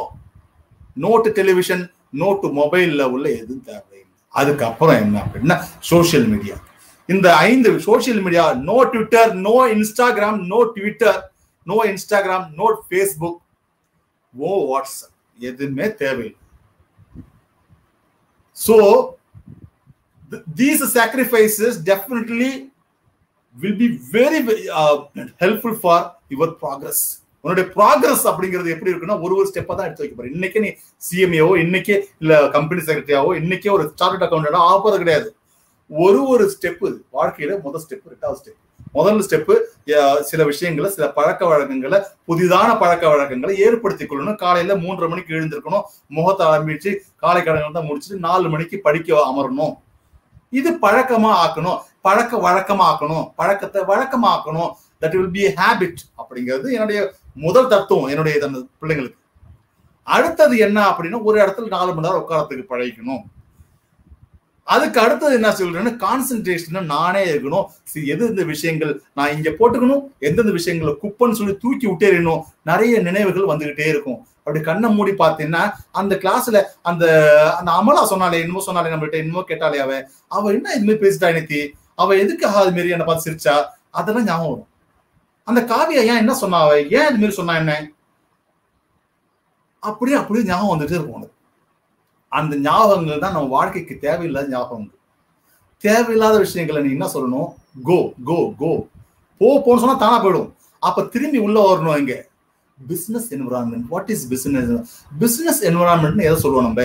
No to television, no to மொபைல்ல உள்ள எதுவும் தேவையில்லை. அதுக்கப்புறம் என்ன அப்படின்னா சோசியல் மீடியா. இந்த 5 social media, no Twitter, no Instagram, no Twitter, no Instagram, no Facebook, no WhatsApp, எதுவுமே தேவையில்லை. So these sacrifices definitely will be very helpful for your progress. உன்னுடைய ப்ராக்ரஸ் அப்படிங்கிறது எப்படி இருக்குன்னா ஒரு ஸ்டெப்பா தான் எடுத்து வைக்க போற. இன்னைக்கே நீ சிஎம்ஏவோ, இன்னைக்கே இல்ல கம்பெனி செக்ரட்டரியாவோ, இன்னைக்கே ஒரு சார்ட்டர்ட் அக்கௌண்டன்டோ ஆக கிடையாது. ஒரு ஸ்டெப் வாழ்க்கையில முதல் ஸ்டெப், 2வது ஸ்டெப். முதல் ஸ்டெப்பு சில விஷயங்களை, சில பழக்க வழக்கங்களை, புதிதான பழக்க வழக்கங்களை ஏற்படுத்திக் கொள்ளணும். காலையில 3:30 மணிக்கு எழுந்திருக்கணும். முகத்தை ஆரம்பிச்சு காலை கடன்கள் தான் முடிச்சுட்டு 4 மணிக்கு படிக்க அமரணும். இது பழக்கமா ஆக்கணும். பழக்க வழக்கமா ஆக்கணும். பழக்கத்தை வழக்கமாக்கணும். தட் வில் பி ஹேபிட் அப்படிங்கிறது என்னுடைய முதல் தத்துவம் என்னுடைய பிள்ளைங்களுக்கு. அடுத்தது என்ன அப்படின்னா ஒரு இடத்துல 4 மணி நேரம் உட்காரத்துக்கு பழகிக்கணும். அதுக்கு அடுத்தது என்ன சொல்றேன்னா கான்சென்ட்ரேஷன் நானே இருக்கணும். எந்தெந்த விஷயங்கள் நான் இங்க போட்டுக்கணும், எந்தெந்த விஷயங்களை குப்பன்னு சொல்லி தூக்கி விட்டேறணும். நிறைய நினைவுகள் வந்துகிட்டே இருக்கும். அப்படி கண்ணை மூடி பார்த்தீங்கன்னா அந்த கிளாஸ்ல அந்த அந்த அமலா சொன்னாலே என்னமோ சொன்னாலே நம்மகிட்ட என்னமோ கேட்டாலே அவ என்ன இது மாதிரி பேசிட்டா இன்னைக்கு, அவ எதுக்காக அது மாரி என்ன பார்த்து சிரிச்சா, அதெல்லாம் ஞாபகம் வரும். அந்த காவியா ஏன் என்ன சொன்னா, அவ ஏன் இது மாதிரி சொன்னா என்ன, அப்படியே ஞாபகம் வந்துட்டே இருக்கும். அந்த ஞாபகங்கள் தான் நம்ம வாழ்க்கைக்கு தேவையில்லாத ஞாபகங்கள். தேவையில்லாத விஷயங்களை நீ என்ன சொல்லணும், கோ கோ கோ போன்னு சொன்னா தானா போயிடும். அப்ப திரும்பி உள்ள வரணும். இங்க business environment. What is business? Business environment எதை சொல்லுவோம் நம்ம?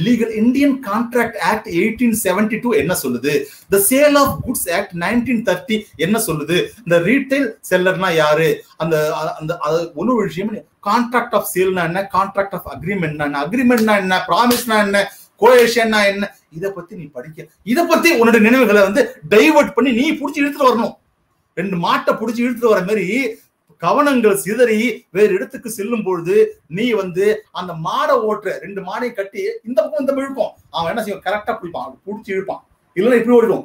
லீகல் இந்தியன் கான்ட்ராக்ட் ஆக்ட் 1872 என்ன சொல்லுது? The sale of goods act 1930 என்ன சொல்லுது? இந்த ரீட்டைல் செல்லர்னா யாரு? அந்த அந்த ஒரு விஷயம். கான்ட்ராக்ட் ஆஃப் சேல்னா என்ன? கான்ட்ராக்ட் ஆஃப் அக்ரிமெண்ட்னா என்ன? அக்ரிமெண்ட்னா என்ன? ப்ராமிஸ்னா என்ன? கோயேஷன்னா என்ன? இதை பத்தி நீ படிக்க, இதை பத்தி உன்னுடைய நினைவுகளை வந்து டைவர்ட் பண்ணி நீ புடிச்சு இழுத்துட்டு வரணும். 2 மாட்டை புடிச்சு இழுத்துட்டு வர மாதிரி கவனங்கள் சிதறி வேறு இடத்துக்கு செல்லும் பொழுது நீ வந்து அந்த மாடை ஓட்டுற 2 மாடையும் கட்டி இந்த பக்கம் இந்த இழுப்போம். அவன் என்ன செய்வான், கரெக்டா பிடிப்பான், புடிச்சு இழுப்பான். இல்லைன்னா இப்படி ஓடிடும்.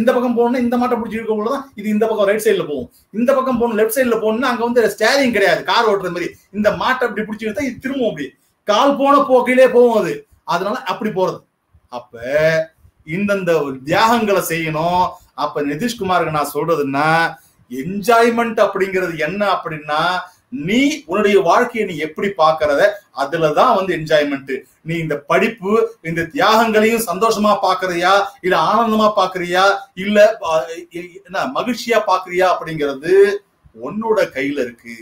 இந்த பக்கம் போகணும்னா இந்த மாட்டை பிடிச்சி இழுக்க போலதான் இது இந்த பக்கம் ரைட் சைட்ல போகும். இந்த பக்கம் போகணும் லெஃப்ட் சைட்ல போகணும்னா அங்க வந்து ஸ்டேரிங் கிடையாது, கார் ஓட்டுற மாதிரி. இந்த மாட்டை அப்படி பிடிச்சி இழுத்தா இது திரும்பவும் அப்படி கால் போன போக்கிலே போகும் அது. அதனால அப்படி போறது. அப்ப இந்தந்த தியாகங்களை செய்யணும். அப்ப நிதிஷ்குமாருக்கு நான் சொல்றதுன்னா என்ஜாய்மெண்ட் அப்படிங்கிறது என்ன அப்படின்னா, நீ உன்னுடைய வாழ்க்கையை நீ எப்படி பாக்குறத அதுலதான் வந்து என்ஜாய்மெண்ட். நீ இந்த படிப்பு இந்த தியாகங்களையும் சந்தோஷமா பாக்குறியா, இல்ல ஆனந்தமா பாக்குறியா, இல்ல என்ன மகிழ்ச்சியா பாக்குறியா அப்படிங்கிறது உன்னோட கையில இருக்கு.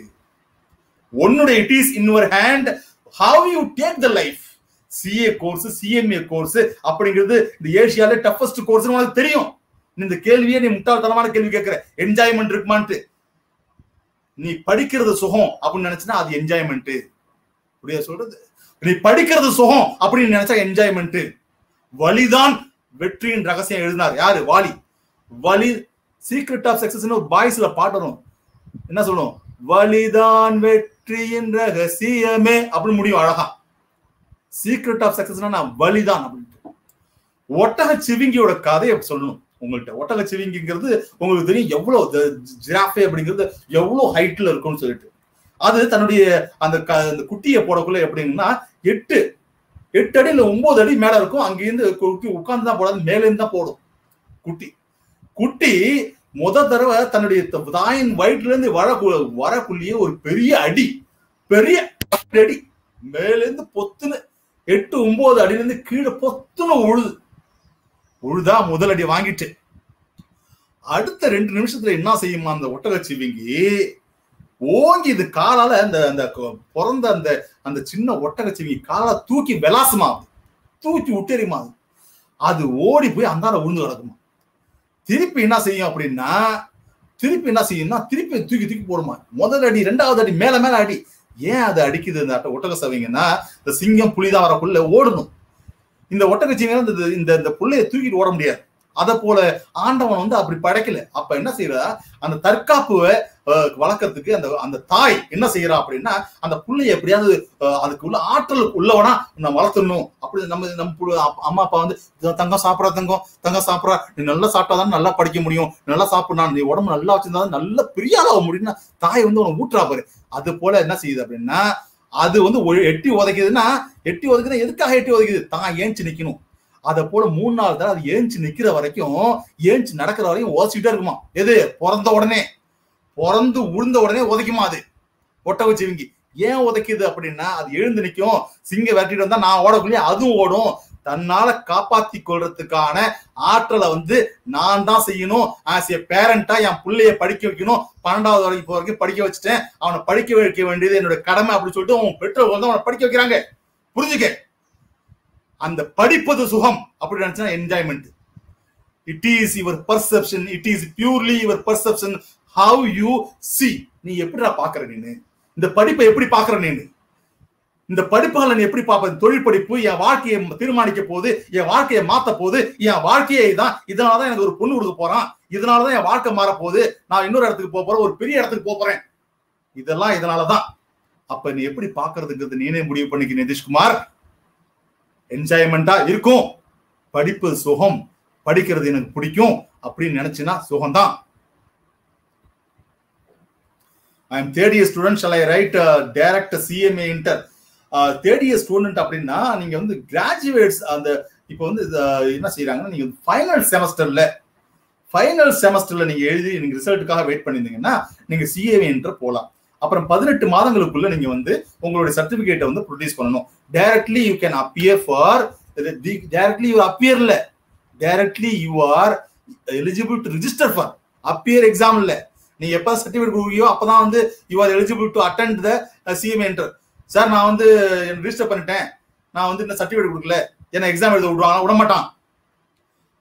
உன்னுடைய it is in your hand. How you take the life. CA course, CMA course அப்படிங்கிறது இந்த ஏசியால டஃபஸ்ட் கோர்ஸ் உனக்கு தெரியும். இந்த கேள்வியே நீ முட்டாள்தனமான கேள்வி கேட்கிற. என்ஜாய்மெண்ட் இருக்குமான்ட்டு நீ படிக்கிறது சுகம் அப்படின்னு நினைச்சுன்னா அது என்ஜாய்மெண்ட். அப்படியே சொல்றது, நீ படிக்கிறது சுகம் அப்படின்னு நினைச்சா என்ஜாய்மெண்ட். வலிதான் வெற்றியின் ரகசியம் எழுதினார் யாரு? வாலி. வலி சீக்ரெட் ஆஃப் சக்சஸ் ஒரு பாய்ஸ்ல பாட்டு வரும், என்ன சொல்லும்? வலிதான் வெற்றியின் ரகசியமே அப்படின்னு முடியும் அழகா. சீக்ரெட் ஆஃப் சக்சஸ்னா வலிதான் அப்படின்ட்டு. ஒட்டக சிவிங்கியோட கதையை சொல்லணும் உங்கள்கிட்ட. ஒட்டக சிவிங்கிங்கிறது உங்களுக்கு தெரியும் எவ்வளவு ஜிராஃபே அப்படிங்கிறது எவ்வளவு ஹைட்ல இருக்கும்னு சொல்லிட்டு. அது தன்னுடைய அந்த குட்டியை போடக்குள்ள எப்படின்னா 8 அடி இல்ல 9 அடி மேல இருக்கும். அங்கிருந்து உட்கார்ந்து தான் போடாது, மேல இருந்து தான் போடும். குட்டி தடவை தன்னுடைய தாயின் வயிற்றுல இருந்து வரக்குள்ளேயே ஒரு பெரிய அடி மேல இருந்து பொத்துன்னு 8-9 அடியில இருந்து கீழே பொத்துன்னு உழுதா முதல் அடி வாங்கிட்டு அடுத்த 2 நிமிஷத்துல என்ன செய்யுமா அந்த ஒட்டகச்சிவிங்கி? ஓங்கி இது காலால அந்த பிறந்த அந்த சின்ன ஒட்டகச்சிவிங்கி காலை தூக்கி விளாசுமா, தூக்கி விட்டெறியுமா. அது ஓடி போய் அந்தால உழுந்து கிடக்குமா. திருப்பி என்ன செய்யும் அப்படின்னா, திருப்பி தூக்கி போடுமா. முதல் அடி, 2வது அடி, மேல அடி. ஏன் அது அடிக்குது இந்த ஒட்டக சவிங்கன்னா, இந்த சிங்கம் புலிதான் வரக்குள்ள ஓடணும். இந்த ஒட்டகச்சிவிங்க இந்த புள்ளைய தூக்கிட்டு ஓட முடியாது. அத போல ஆண்டவன் அப்படி படைக்கல. அப்ப என்ன செய்யறா, அந்த தற்காப்புவை வளர்க்கறதுக்கு அந்த தாய் என்ன செய்யறா அப்படின்னா, அந்த புள்ளைய எப்படியாவது அதுக்கு உள்ள ஆற்றலுக்கு உள்ளவனா நம்ம வளர்த்தணும். அப்படி நம்ம அம்மா அப்பா தங்கம் சாப்பிடா, நீ நல்லா சாப்பிட்டாதான் நல்லா படிக்க முடியும், நல்லா சாப்பிடா, நீ உடம்பு நல்லா வச்சிருந்தா நல்ல பெரிய ஆளாக முடியும்னா தாய் உனக்கு ஊட்டுறா பாரு. அது போல என்ன செய்யுது அப்படின்னா, அது எட்டி உதைக்குதுன்னா எதுக்காக எட்டி உதைக்குது? தான் ஏஞ்சி நிக்கணும். அதை போல 3-4 தடவை அது ஏஞ்சி நிக்கிற வரைக்கும், ஏஞ்சி நடக்கிற வரைக்கும் உதச்சிக்கிட்டே இருக்குமா. எது? பிறந்து உழுந்த உடனே உதைக்குமா அது ஒட்டகச்சிவிங்கி. ஏன் உதைக்குது அப்படின்னா, அது எழுந்து நிக்கும். சிங்க விரட்டிட்டு வந்தா நான் ஓடக்குள்ளே அதுவும் ஓடும். தன்னால காப்பாத்தி கொள்றதுக்கான ஆற்றலை நான் தான் செய்யணும். ஆஸ் ஏ பேரண்டா என் பிள்ளைய படிக்க வைக்கணும். 12வது வரைக்கும் படிக்க வச்சுட்டேன், அவனை படிக்க வைக்க வேண்டியது என்னோட கடமை அப்படின்னு சொல்லிட்டு அவன் பெற்றோர்கள் அவனை படிக்க வைக்கிறாங்க. புரிஞ்சுக்க, அந்த படிப்பது சுகம் அப்படி நினைச்சா enjoyment. It is your perception, it is purely your perception, how you see. நீ எப்படிடா பாக்குற? நீனு இந்த படிப்பை எப்படி பாக்குற? நீனு இந்த படிப்புகளை நீ எப்படி பார்ப்ப? தொழில் படிப்பு என் வாழ்க்கையை தீர்மானிக்க போகுது, என் வாழ்க்கையை மாத்த போகுது, என் வாழ்க்கையை தான். இதனாலதான் எனக்கு ஒரு பொண்ணு கொடுக்க போறான், இதனாலதான் என் வாழ்க்கை மாற போகுது, நான் இன்னொரு இடத்துக்கு போறேன், ஒரு பெரிய இடத்துக்கு போறேன், இதெல்லாம் இதனாலதான். அப்ப நீ எப்படி பாக்குறதுங்கிறது நீனே முடிவு பண்ணிக்க நிதிஷ்குமார். என்ஜாய்மெண்டா இருக்கும், படிப்பு சுகம், படிக்கிறது எனக்கு பிடிக்கும் அப்படின்னு நினைச்சுன்னா சுகம்தான். I am third year student, shall I write direct CMA inter? Third year student அப்படின்னா நீங்க கிராஜுவேட்ஸ் அந்த இப்போ என்ன செய்யறாங்கன்னா, நீங்க ஃபைனல் செமஸ்டர்ல நீங்க எழுதி நீங்க ரிசல்ட்டுக்காக வெயிட் பண்ணிருந்தீங்கன்னா நீங்க CMA inter போலாம். அப்புறம் 18 மாதங்களுக்குள்ள நீங்க உங்களுடைய சர்டிபிகேட்டை ப்ரொடியூஸ் பண்ணணும். Directly you can appear for directly you அப்பியர்ல directly you are eligible to register for appear exam. இல்ல நீங்க எப்ப சர்டிபிகேட் கொடுக்கியோ அப்பதான் you are eligible to attend the CMA inter. Sir நான் ரிஜிஸ்டர் பண்ணிட்டேன், நான் இந்த சர்டிபிகேட் கொடுக்கல, என்ன எக்ஸாம் எழுத விட மாட்டான்.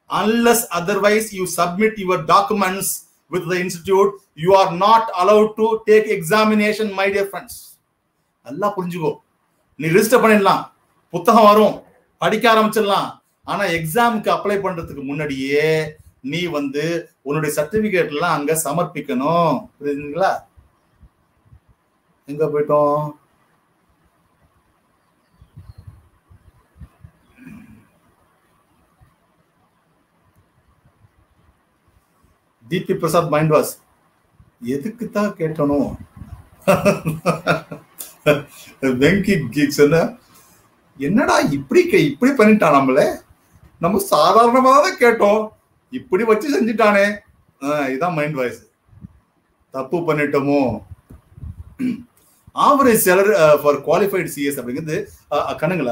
Unless otherwise you submit your documents with the institute, you are not allowed to take examination, my dear friends. நல்லா புரிஞ்சுக்கோ. நீ ரிஜிஸ்டர் பண்ணிடலாம், புத்தகம் வரும், படிக்க ஆரம்பிச்சிடலாம். ஆனா எக்ஸாமுக்கு அப்ளை பண்றதுக்கு முன்னாடியே நீ உன்னுடைய சர்டிபிகேட் எல்லாம் அங்க சமர்ப்பிக்கணும். புரியுதுங்களா? எங்க போயிட்டோம்? டிபி பிரசாத் மைண்ட் வாஷ் எதுக்கு தான் கேட்கணும்? வெங்கி கீக்ஸ் என்னடா இப்படி பண்ணிட்டான் நம்மள, நம்ம சாதாரணமா தான் கேட்டோம், இப்படி வச்சு செஞ்சுட்டானே. இதான் மைண்ட் வாய்ஸ். தப்பு பண்ணிட்டோமோ? Average salary for qualified CS அப்படிங்கிறது கணக்குல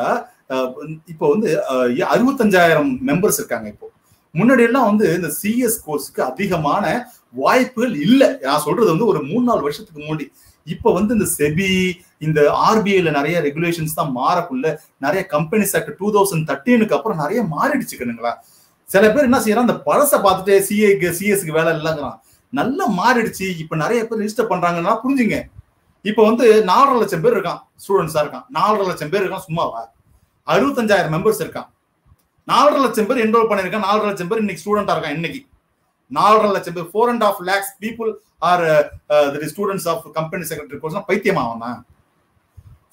இப்போ 65,000 மெம்பர்ஸ் இருக்காங்க. இப்போ முன்னாடி எல்லாம் இந்த சிஎஸ் கோர்ஸுக்கு அதிகமான வாய்ப்புகள் இல்லை. நான் சொல்றது ஒரு 3-4 வருஷத்துக்கு முன்னாடி. இப்ப இந்த செபி, இந்த ஆர்பிஐல நிறைய ரெகுலேஷன்ஸ் தான் மாறக்குள்ள நிறைய கம்பெனிஸ் ஆக்ட் 2013க்கு அப்புறம் நிறைய மாறிடுச்சுக்கணுங்களா. சில பேர் என்ன செய்யறான், அந்த பழசை பார்த்துட்டு சிஎஸ்க்கு வேலை இல்லைங்கிறான். நல்லா மாறிடுச்சு. இப்ப நிறைய பேர் ரிஜிஸ்டர் பண்றாங்கன்னா புரிஞ்சுங்க. இப்ப வந்து 4.5 லட்சம் பேர் இருக்கான், ஸ்டூடெண்ட்ஸா இருக்கான். 4.5 லட்சம் பேர் இருக்கான், சும்மாவா? 65,000 மெம்பர்ஸ் இருக்கான். 4.5 லட்சம் பேர் என்ரோல் பண்ணிருக்கான். 4.5 லட்சம் பேர் இன்னைக்கு ஸ்டூடெண்டா இருக்கான். இன்னைக்கு 4.5 லட்சம் பேர், 4.5 lakhs people are the students of company secretary course. பைத்தியமா அவனா?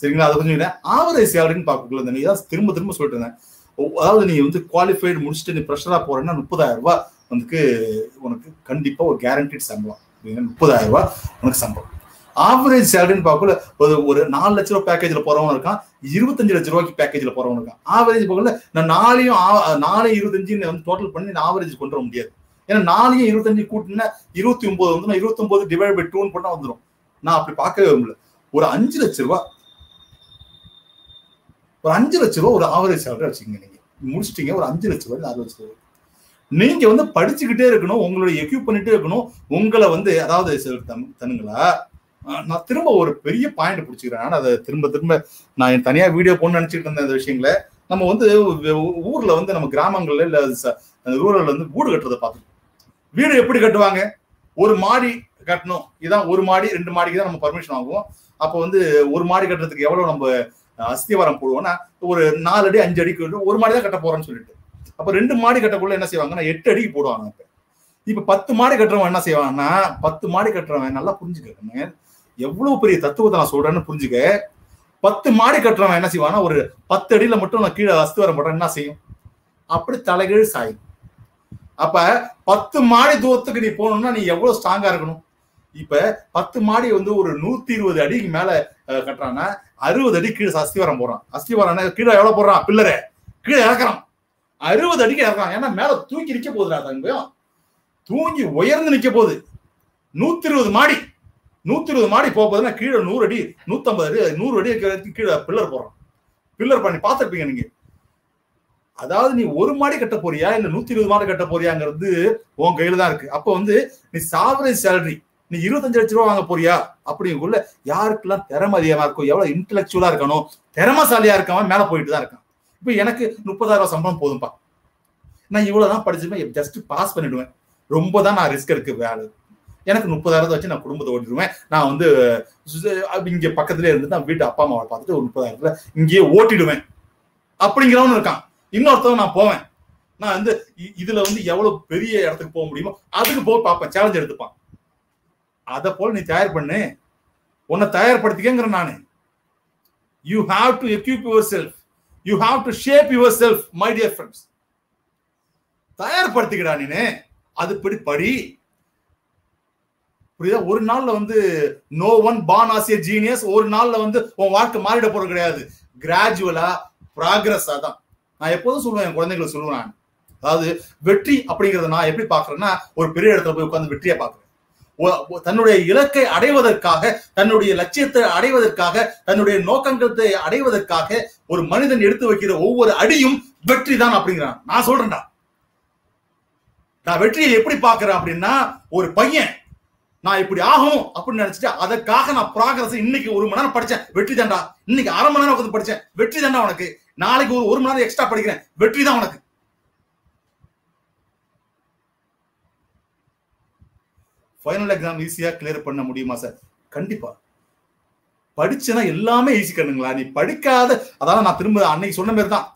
சரிங்களா? அது கொஞ்சம் ஆவரேஜ் சேலரின்னு பார்க்கல. நீ தான் திரும்ப திரும்ப சொல்லிட்டு இருந்தேன். அதாவது நீ வந்து குவாலிஃபைடு முடிச்சுட்டு நீ ப்ரெஷரா போறேன்னா 30,000 ரூபாய் வந்து உனக்கு கண்டிப்பா ஒரு கேரண்டீட் சம்பளம். 30,000 ரூபாய் உனக்கு சம்பளம். ஆவரேஜ் சேலரின்னு பார்க்கல ஒரு 4 லட்ச ரூபாய் பேக்கேஜ்ல போறவன் இருக்கான், 25 லட்ச ரூபாய்க்கு பேக்கேஜ்ல போறவன் இருக்கான். ஆவரேஜ் பார்க்கல நான் 4 வந்து டோட்டல் பண்ணி நான் ஆவரேஜ் கொண்டு வர முடியாது. ஏன்னா 4 25 கூட்டினா 29 வந்து 29 டிவைட் பை 2 பண்ணா வந்துடும். நான் அப்படி பார்க்கவே முடியல. ஒரு 5 லட்ச ரூபாய், ஒரு 5 லட்ச ரூபாய் ஒரு ஆவரேஜ் சேலரி வச்சுக்கோங்க. நீங்க முடிச்சிட்டீங்க ஒரு 5 லட்ச ரூபாய் 6 லட்ச ரூபாய். நீங்க வந்து படிச்சுக்கிட்டே இருக்கணும், உங்களுடைய எக்யூப் பண்ணிட்டே இருக்கணும். உங்களை வந்து அதாவது தனுங்களா, நான் திரும்ப ஒரு பெரிய பாயிண்ட் பிடிச்சிக்கிறேன். அதை திரும்ப திரும்ப நான் தனியா வீடியோ போன்னு நினைச்சிட்டு இருந்தேன். இந்த விஷயங்களை நம்ம வந்து ஊர்ல வந்து நம்ம கிராமங்கள்ல இல்ல ரூரல்ல வந்து வீடு கட்டுறதை பார்த்துருக்கோம். வீடு எப்படி கட்டுவாங்க? ஒரு மாடி கட்டணும், இதான் ஒரு மாடி 2 மாடிக்கு தான் நம்ம பர்மிஷன் ஆகும். அப்போ வந்து ஒரு மாடி கட்டுறதுக்கு எவ்வளவு நம்ம அஸ்திவாரம் போடுவோம்னா ஒரு 4 அடி 5 அடிக்கு ஒரு மாடி தான் கட்ட போறோம்னு சொல்லிட்டு, அப்ப 2 மாடி கட்டக்குள்ள என்ன செய்வாங்கன்னா 8 அடிக்கு போடுவாங்க. இப்ப 10 மாடி கட்டுறவன் என்ன செய்வாங்கன்னா, 10 மாடி கட்டுறவன் நல்லா புரிஞ்சுக்க, எவ்வளவு பெரிய தத்துவத்தை நான் சொல்றேன்னு புரிஞ்சுக்க. 10 மாடி கட்டுறவன் என்ன செய்வான்னா ஒரு 10 அடியில மட்டும் நான் கீழே அஸ்திவாரம் போடுறேன், என்ன செய்யும்? அப்படி தலைகீழ் சாயும். அப்ப 10 மாடி தூரத்துக்கு நீ போகணும்னா நீ எவ்வளவு ஸ்ட்ராங்கா இருக்கணும்? இப்ப 10 மாடி வந்து ஒரு 120 அடிக்கு மேல கட்டுறான்னா 60 அடி கீழே அஸ்திவாரம் போடுறான். அஸ்திவாரம் கீழே எவ்வளவு போடுறான்? பில்லரை கீழே இறக்குறான், 60 அடிக்கு இறக்குறான். ஏன்னா மேல தூக்கி நிக்க போகுதுடா தங்கம், தூங்கி உயர்ந்து நிக்க போகுது. 120 மாடி 120 மாடி போகுதுன்னா கீழே 100 அடி 150 அடி 100 அடி கீழே பில்லர் போடுறான். பில்லர் பண்ணி பார்த்துருப்பீங்க நீங்க. அதாவது நீ ஒரு மாடி கட்ட போறியா இல்ல 120 மாடி கட்ட போறியாங்கிறது உன் கையில தான் இருக்கு. அப்ப வந்து நீ ஆவரேஜ் சேலரி நீ 25 லட்ச ரூபாய் வாங்க போறியா? அப்படிங்குள்ள யாருக்கெல்லாம் திறமை அதிகமா இருக்கும், எவ்வளவு இன்டெலக்சுவலா இருக்கணும், திறமைசாலியா இருக்கவன் மேல போயிட்டு தான் இருக்கான். இப்ப எனக்கு 30,000 ரூபாய் சம்பளம் போதும்பா, நான் இவ்வளவுதான் படிச்சிருப்பேன், ஜஸ்ட் பாஸ் பண்ணிடுவேன், ரொம்ப தான் நான் ரிஸ்க் இருக்கு வேலை, எனக்கு 30,000 வச்சு நான் குடும்பத்தை ஓட்டிடுவேன், நான் வந்து இங்க பக்கத்துலேயே இருந்து நான் வீட்டு அப்பா அம்மாவை பார்த்துட்டு ஒரு 30,000 இங்கேயே ஓட்டிடுவேன் அப்படிங்கிறவனு இருக்கான். இன்னொருத்தவன் நான் போவேன், நான் வந்து இதுல வந்து எவ்வளவு பெரிய இடத்துக்கு போக முடியுமோ அதுக்கு போய் பார்ப்பேன், சேலஞ்ச் எடுத்துப்பான். அதை போல நீ தயார் பண்ணு, உன்னை தயார்படுத்திக்கங்கிற நானு. You have to equip yourself, you have to shape yourself my dear friends. தயார்படுத்திக்கிறா நீனு, அதுபடி படி. புரியுதா? ஒரு நாள்ல வந்து no one born as a genius, ஒரு நாள்ல வந்து உன் வாழ்க்கை மாறிட போறது கிடையாது. கிராஜுவலா ப்ராக்ரஸா தான். நான் எப்போதும் சொல்லுவேன், என் குழந்தைங்களுக்கு சொல்லுவேன் நான், அதாவது வெற்றி அப்படிங்கறத நான் எப்படி பாக்குறேன்னா, ஒரு பெரிய இடத்துல போய் உட்கார்ந்து வெற்றியா பாக்குறேன். தன்னுடைய இலக்கை அடைவதற்காக, தன்னுடைய லட்சியத்தை அடைவதற்காக, தன்னுடைய நோக்கங்களை அடைவதற்காக ஒரு மனிதன் எடுத்து வைக்கிற ஒவ்வொரு அடியும் வெற்றி தான் அப்படிங்கிறான். நான் சொல்றேன்டா, நான் வெற்றியை எப்படி பாக்குறேன் அப்படின்னா, ஒரு பையன் நான் இப்படி ஆகும் அப்படின்னு நினைச்சிட்டு அதற்காக நான் ப்ராக்ரஸ், இன்னைக்கு 1 மணி நேரம் படிச்சேன், வெற்றி தான்டா. இன்னைக்கு 1/2 மணி நேரம் உட்காந்து படிச்சேன், வெற்றி தான்டா உனக்கு. நாளைக்கு ஒரு 1 மணி நேரம் எக்ஸ்ட்ரா படிக்கிறேன், வெற்றி தான் உனக்கு. ஃபைனல் எக்ஸாம் ஈஸியா கிளியர் பண்ண முடியுமா சார்? கண்டிப்பா. படிச்சனா எல்லாமே ஈஸி கண்ணுங்களா. நீ படிக்காத, அதாவது நான் திரும்ப அன்னைக்கு சொன்ன மாதிரி தான்,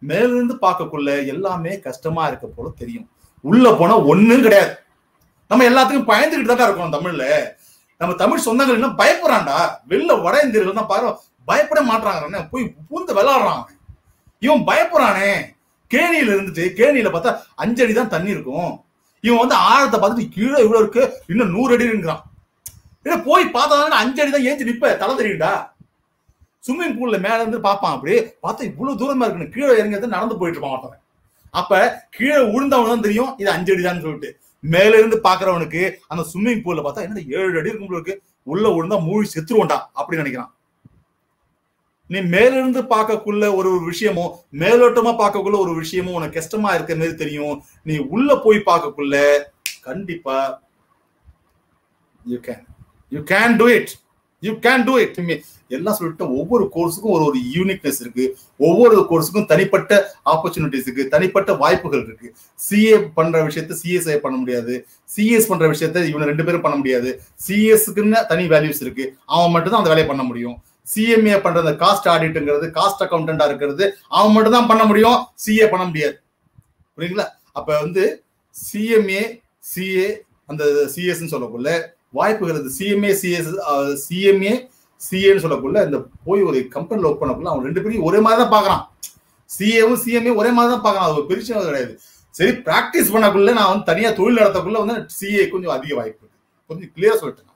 மேலிருந்து பார்க்கக்குள்ள எல்லாமே கஷ்டமா இருக்க போல தெரியும், உள்ள போனா ஒண்ணும் கிடையாது. நம்ம எல்லாத்துக்கும் பயந்துகிட்டு தான் இருக்கோம். தமிழ்ல நம்ம தமிழ் சொந்தங்கள் என்ன பயப்படுறான்டா, வெளில வட இந்தியர்கள் தான் பாரு பயப்பட மாட்டாங்க, போய் பூந்து விளையாடுறான். இவன் பயப்படுறானே, கேணியில இருந்துட்டு கேணியில பார்த்தா 5 அடி தான் தண்ணி இருக்கும், இவன் வந்து ஆழத்தை பார்த்துட்டு கீழே இவ்வளவு இருக்கு, இன்னும் 100 அடி இருக்கிறான். போய் பார்த்தா 5 அடி தான் ஏஞ்சி நிப்ப, தலை தெரியும்டா. ஸ்விம்மிங் பூல்ல மேல இருந்து பார்ப்பான், அப்படியே பார்த்தா இவ்வளவு தூரமா இருக்குன்னு கீழே இறங்கி நடந்து போயிட்டு இருப்பான் மாட்டான். அப்ப கீழே விழுந்தவனுக்கு தான் தெரியும் இது 5 அடி தான் சொல்லிட்டு. மேல இருந்து பாக்குறவனுக்கு அந்த ஸ்விம்மிங் பூல்ல பார்த்தா என்ன 7 அடி இருக்கும், உள்ள விழுந்தா மூழ்கி செத்துருவோண்டா அப்படின்னு நினைக்கிறான். நீ மேலிருந்து பார்க்கக்குள்ள ஒரு விஷயமும், மேலோட்டமா பார்க்கக்குள்ள ஒரு விஷயமும் உனக்கு கஷ்டமா இருக்க மாதிரி தெரியும். நீ உள்ள போய் பார்க்கக்குள்ள கண்டிப்பா you can do it, you can do it. எல்லாம் சொல்லிட்டு ஒவ்வொரு கோர்ஸுக்கும் ஒரு யூனிக்னஸ் இருக்கு, ஒவ்வொரு கோர்ஸுக்கும் தனிப்பட்ட ஆப்பர்ச்சுனிட்டிஸ் இருக்கு, தனிப்பட்ட வாய்ப்புகள் இருக்கு. சிஏ பண்ற விஷயத்த சிஎஸ்ஐ பண்ண முடியாது, சிஎஸ் பண்ற விஷயத்த இவங்க 2 பேரும் பண்ண முடியாது. சிஎஸ்க்குன்னு தனி வேல்யூஸ் இருக்கு, அவன் மட்டும் தான் அந்த வேலையை பண்ண முடியும். சிஎம்ஏ பண்றது காஸ்ட் ஆடிட்ங்கிறது, காஸ்ட் அக்கௌண்டன்டா இருக்கிறது அவன் மட்டும் தான் பண்ண முடியும், சிஏ பண்ண முடியாது. புரியுங்களா? அப்ப வந்து சிஎம்ஏ சிஏ அந்த சிஎஸ் சொல்லக்குள்ள வாய்ப்புகள், சிஎம்ஏ சிஎஸ் சிஎம்ஏ சிஏன்னு சொல்லக்குள்ள இந்த போய் ஒரு கம்பெனில ஒர்க் பண்ணக்குள்ள அவன் 2 பேரும் ஒரே மாதிரி தான் பாக்குறான். சிஏவும் சிஎம்ஏ ஒரே மாதிரி தான் பாக்குறான், அது ஒரு பெரிய கிடையாது. சரி, பிராக்டிஸ் பண்ணக்குள்ள நான் வந்து தனியா தொழில் நடத்தக்குள்ள வந்து சிஏ கொஞ்சம் அதிக வாய்ப்பு இருக்கு. கொஞ்சம் கிளியரா சொல்லிட்டேன்.